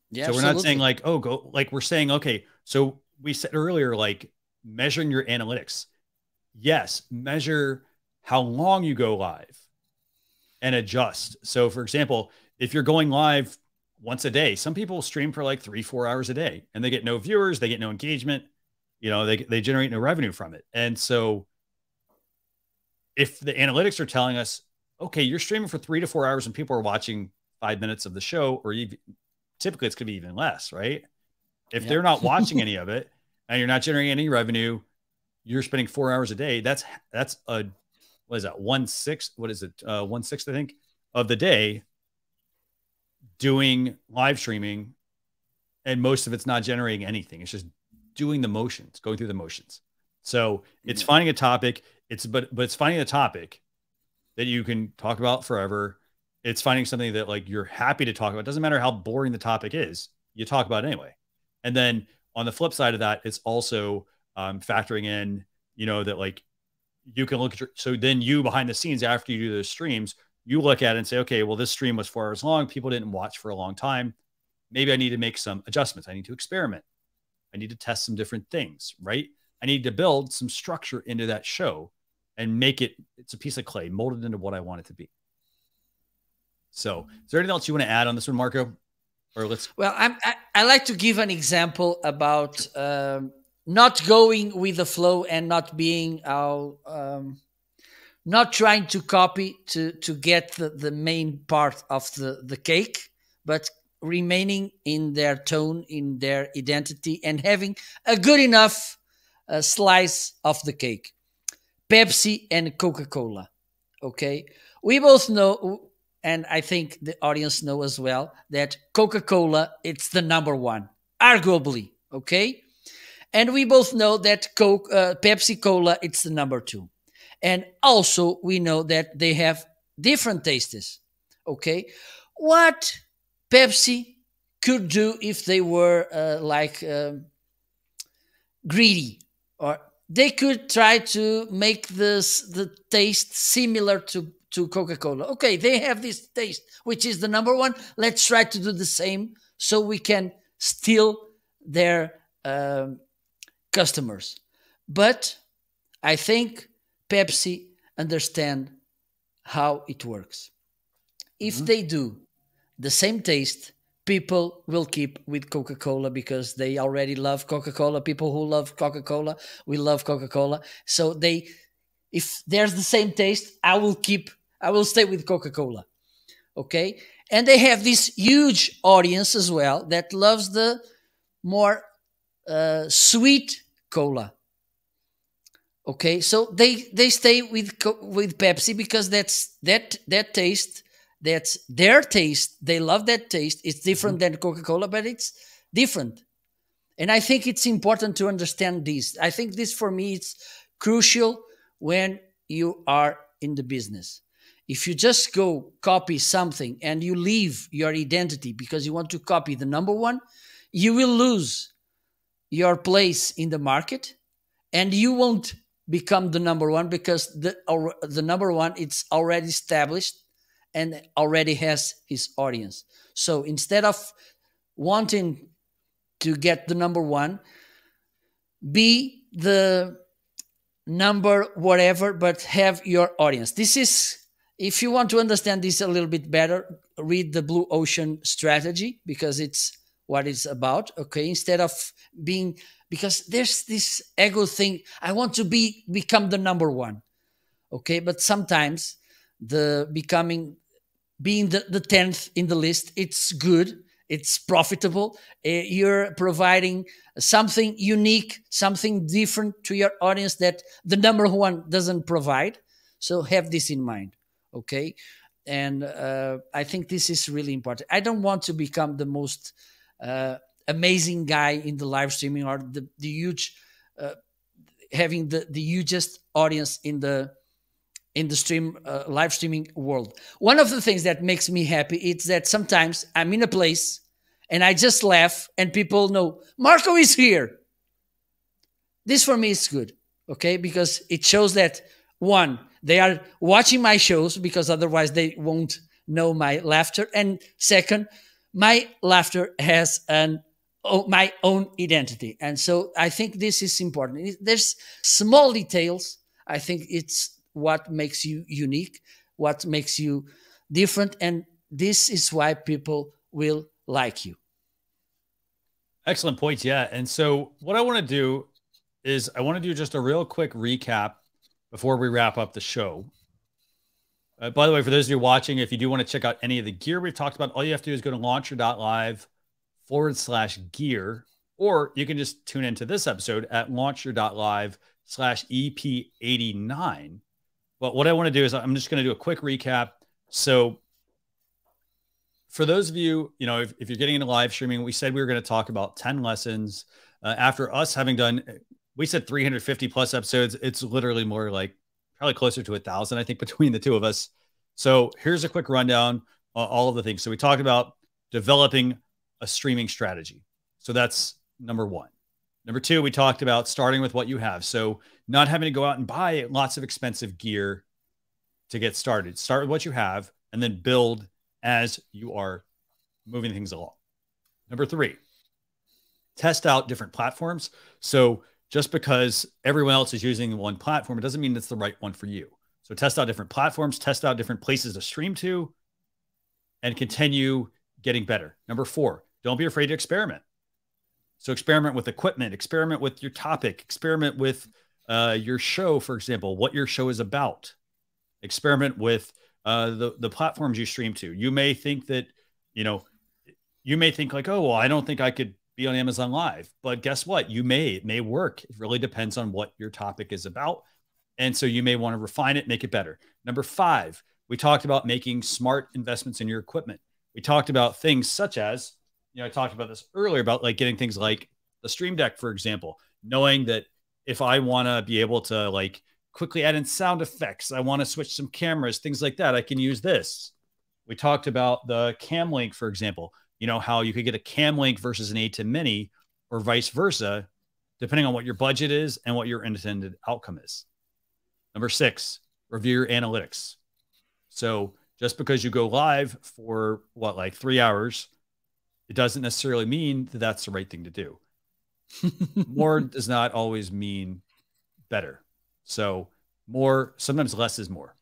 Yeah, so we're not saying go, we're saying, okay, so we said earlier, measuring your analytics. Yes. Measure how long you go live and adjust. So for example, if you're going live once a day, some people stream for 3-4 hours a day and they get no viewers, they get no engagement, they generate no revenue from it. And so if the analytics are telling us, okay, you're streaming for 3 to 4 hours and people are watching 5 minutes of the show, or even, typically it's going to be even less, right? If they're not watching any of it and you're not generating any revenue, you're spending 4 hours a day. That's what is that? 1/6? What is it? 1/6, I think, of the day doing live streaming. And most of it's not generating anything. It's just doing the motions, going through the motions. So it's finding a topic. But it's finding a topic that you can talk about forever. It's finding something that you're happy to talk about. It doesn't matter how boring the topic is, you talk about it anyway. And then on the flip side of that, it's also factoring in, that you can look at so then you behind the scenes, after you do those streams, you look at it and say, okay, well, this stream was 4 hours long. People didn't watch for a long time. Maybe I need to make some adjustments. I need to experiment. I need to test some different things, right? I need to build some structure into that show and it's a piece of clay molded into what I want it to be. So is there anything else you want to add on this one, Marco? Well, I like to give an example about not going with the flow and not being not trying to copy to get the main part of the cake, but remaining in their tone, in their identity, and having a good enough slice of the cake. Pepsi and Coca-Cola. Okay, we both know, and I think the audience know as well, that Coca-Cola, it's the number one, arguably. Okay, and we both know that Pepsi Cola, it's the number two. And also we know that they have different tastes. Okay, what Pepsi could do if they were greedy, or they could try to make the taste similar to Coca-Cola. Okay, they have this taste, which is the number one. Let's try to do the same so we can steal their customers. But I think Pepsi understand how it works. If they do the same taste, people will keep with Coca-Cola because they already love Coca-Cola. People who love Coca-Cola, we love Coca-Cola. So if there's the same taste, I will stay with Coca-Cola. Okay. And they have this huge audience as well that loves the more sweet cola. Okay, so they stay with Pepsi because that's that taste. That's their taste. They love that taste. It's different than Coca-Cola, but it's different. And I think it's important to understand this. I think this, for me, it's crucial when you are in the business. If you just go copy something and you leave your identity because you want to copy the number one, you will lose your place in the market, and you won't become the number one because the number one, it's already established and already has his audience. So instead of wanting to get the number one, be the number whatever, but have your audience. This is, if you want to understand this a little bit better, read the Blue Ocean Strategy, because it's what it's about. Okay, instead of being, because there's this ego thing, I want to become the number one. Okay, but sometimes being the 10th in the list, it's good, it's profitable. You're providing something unique, something different to your audience that the number one doesn't provide. So have this in mind. Okay, and I think this is really important. I don't want to become the most amazing guy in the live streaming, or the huge having the hugest audience in the live streaming world. One of the things that makes me happy is that sometimes I'm in a place and I just laugh and people know Marco is here. This for me is good, okay, because it shows that, one, they are watching my shows, because otherwise they won't know my laughter, and second, my laughter has my own identity. And so I think this is important. There's small details. I think it's what makes you unique, what makes you different, and this is why people will like you. Excellent points. Yeah. And so what I want to do is I want to do just a real quick recap before we wrap up the show. By the way, for those of you watching, if you do want to check out any of the gear we've talked about, all you have to do is go to launcher.live/gear, or you can just tune into this episode at launcher.live/EP89. But what I want to do is I'm just going to do a quick recap. So for those of you, if you're getting into live streaming, we said we were going to talk about 10 lessons. After us having done, we said 350 plus episodes. It's literally more like probably closer to 1,000, I think, between the two of us. So here's a quick rundown, all of the things. So we talked about developing a streaming strategy. So that's number one. Number two, we talked about starting with what you have. So not having to go out and buy lots of expensive gear to get started. Start with what you have and then build as you are moving things along. Number three, test out different platforms. So just because everyone else is using one platform, it doesn't mean it's the right one for you. So test out different platforms, test out different places to stream to, and continue getting better. Number four, don't be afraid to experiment. So experiment with equipment, experiment with your topic, experiment with your show, for example, what your show is about. Experiment with the platforms you stream to. You may think that, you may think like, oh, well, I don't think I could be on Amazon Live, but guess what? It may work. It really depends on what your topic is about. And so you may want to refine it, make it better. Number five, we talked about making smart investments in your equipment. We talked about things such as, I talked about this earlier about like getting things like the Stream Deck, for example, knowing that if I want to be able to like quickly add in sound effects, I want to switch some cameras, things like that, I can use this. We talked about the Cam Link, for example, how you could get a Cam Link versus an A2 Mini or vice versa depending on what your budget is and what your intended outcome is. Number 6, review your analytics. So just because you go live for like 3 hours, it doesn't necessarily mean that that's the right thing to do. More does not always mean better. So more, sometimes less is more.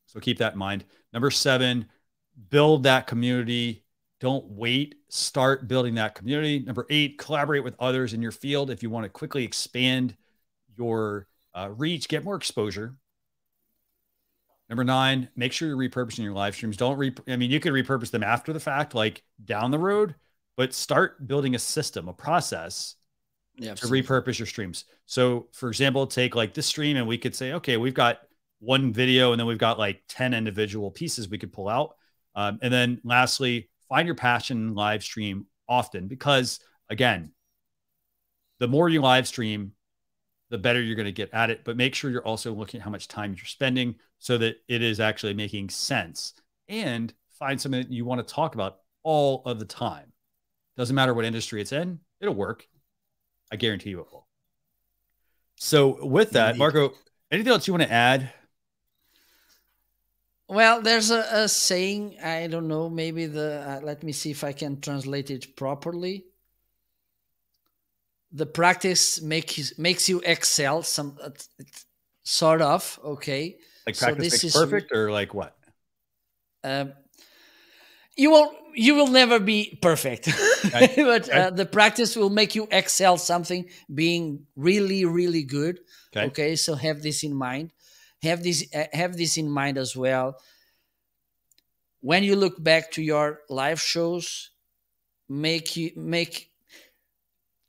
So keep that in mind. Number 7, build that community. Don't wait. Start building that community. Number 8, collaborate with others in your field. If you want to quickly expand your reach, get more exposure. Number 9, make sure you're repurposing your live streams. I mean, you could repurpose them after the fact, like down the road, but start building a system, a process to repurpose your streams. So for example, take like this stream and we could say, okay, we've got one video and then we've got like 10 individual pieces we could pull out. And then lastly, find your passion in live stream often, because again, the more you live stream, the better you're going to get at it. But make sure you're also looking at how much time you're spending so that it is actually making sense, and find something that you want to talk about all of the time. Doesn't matter what industry it's in, it'll work. I guarantee you it will. So with that, Marco, anything else you want to add? Well, there's a saying, I don't know, maybe let me see if I can translate it properly. The practice makes you excel, sort of, okay? Like practice makes perfect, or like what? You will never be perfect, but the practice will make you excel something, being really, really good. Okay, so have this in mind. Have this in mind as well. When you look back to your live shows,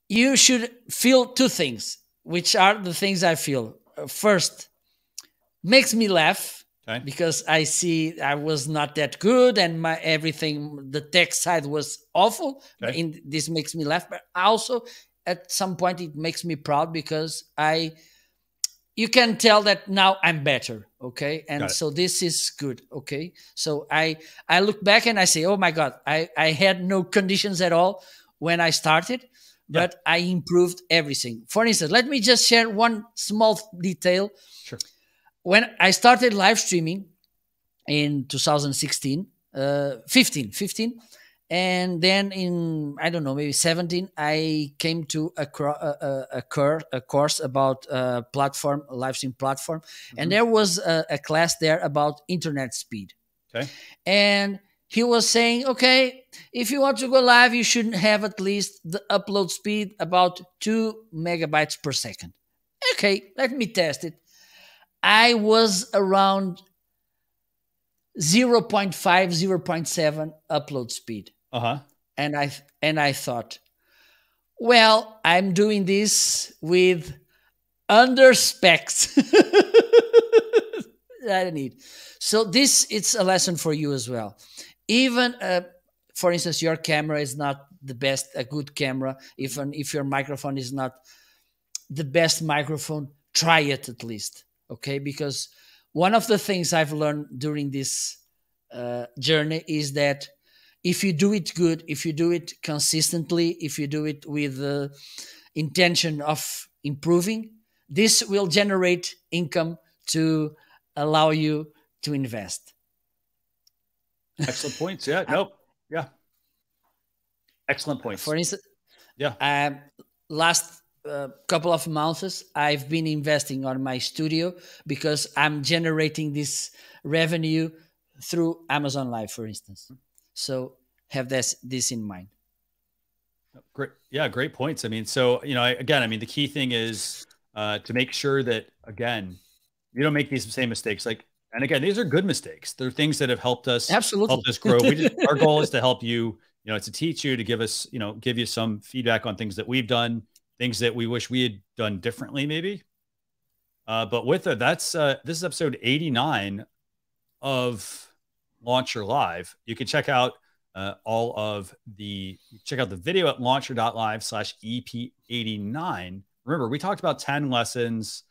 you should feel 2 things, which are the things I feel. First, makes me laugh. Because I see I was not that good and the tech side was awful. This makes me laugh, but also at some point it makes me proud, because you can tell that now I'm better. Okay. And so this is good. Okay. So I look back and I say, oh my God, I had no conditions at all when I started, but I improved everything. For instance, let me just share one small detail. Sure. When I started live streaming in 2016, 15, and then in, I don't know, maybe 17, I came to a course about live stream platform. And there was a class there about internet speed. And he was saying, okay, if you want to go live, you should have at least the upload speed about 2 megabytes per second. Okay, let me test it. I was around 0.5, 0.7 upload speed. And I thought, well, I'm doing this with under specs. I don't need. So it's a lesson for you as well. Even, for instance, your camera is not the best, a good camera. Even if your microphone is not the best microphone, try it at least. Okay, because one of the things I've learned during this journey is that if you do it good, if you do it consistently, if you do it with the intention of improving, this will generate income to allow you to invest. Excellent points. Excellent points. For instance, last couple of months, I've been investing on my studio because I'm generating this revenue through Amazon Live, for instance. So have this in mind. Great. Yeah, great points. I mean, so, the key thing is to make sure that, again, you don't make these same mistakes. And again, these are good mistakes. They're things that have helped us, helped us grow. Our goal is to help you, to teach you, to give us, give you some feedback on things that we've done, things that we wish we had done differently, maybe. But with it, this is episode 89 of Launcher Live. You can check out check out the video at launcher.live/EP89. Remember, we talked about 10 lessons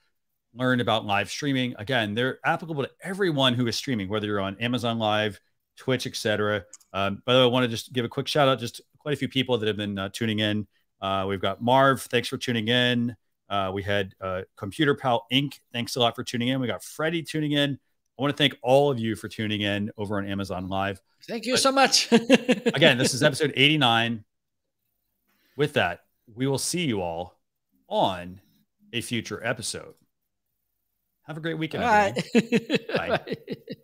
learned about live streaming. Again, they're applicable to everyone who is streaming, whether you're on Amazon Live, Twitch, etc. By the way, I want to just give a quick shout out, just quite a few people that have been tuning in. We've got Marv. Thanks for tuning in. We had Computer Pal Inc. Thanks a lot for tuning in. We got Freddie tuning in. I want to thank all of you for tuning in over on Amazon Live. Thank you so much. Again, this is episode 89. With that, we will see you all on a future episode. Have a great weekend, everyone. Bye. Bye.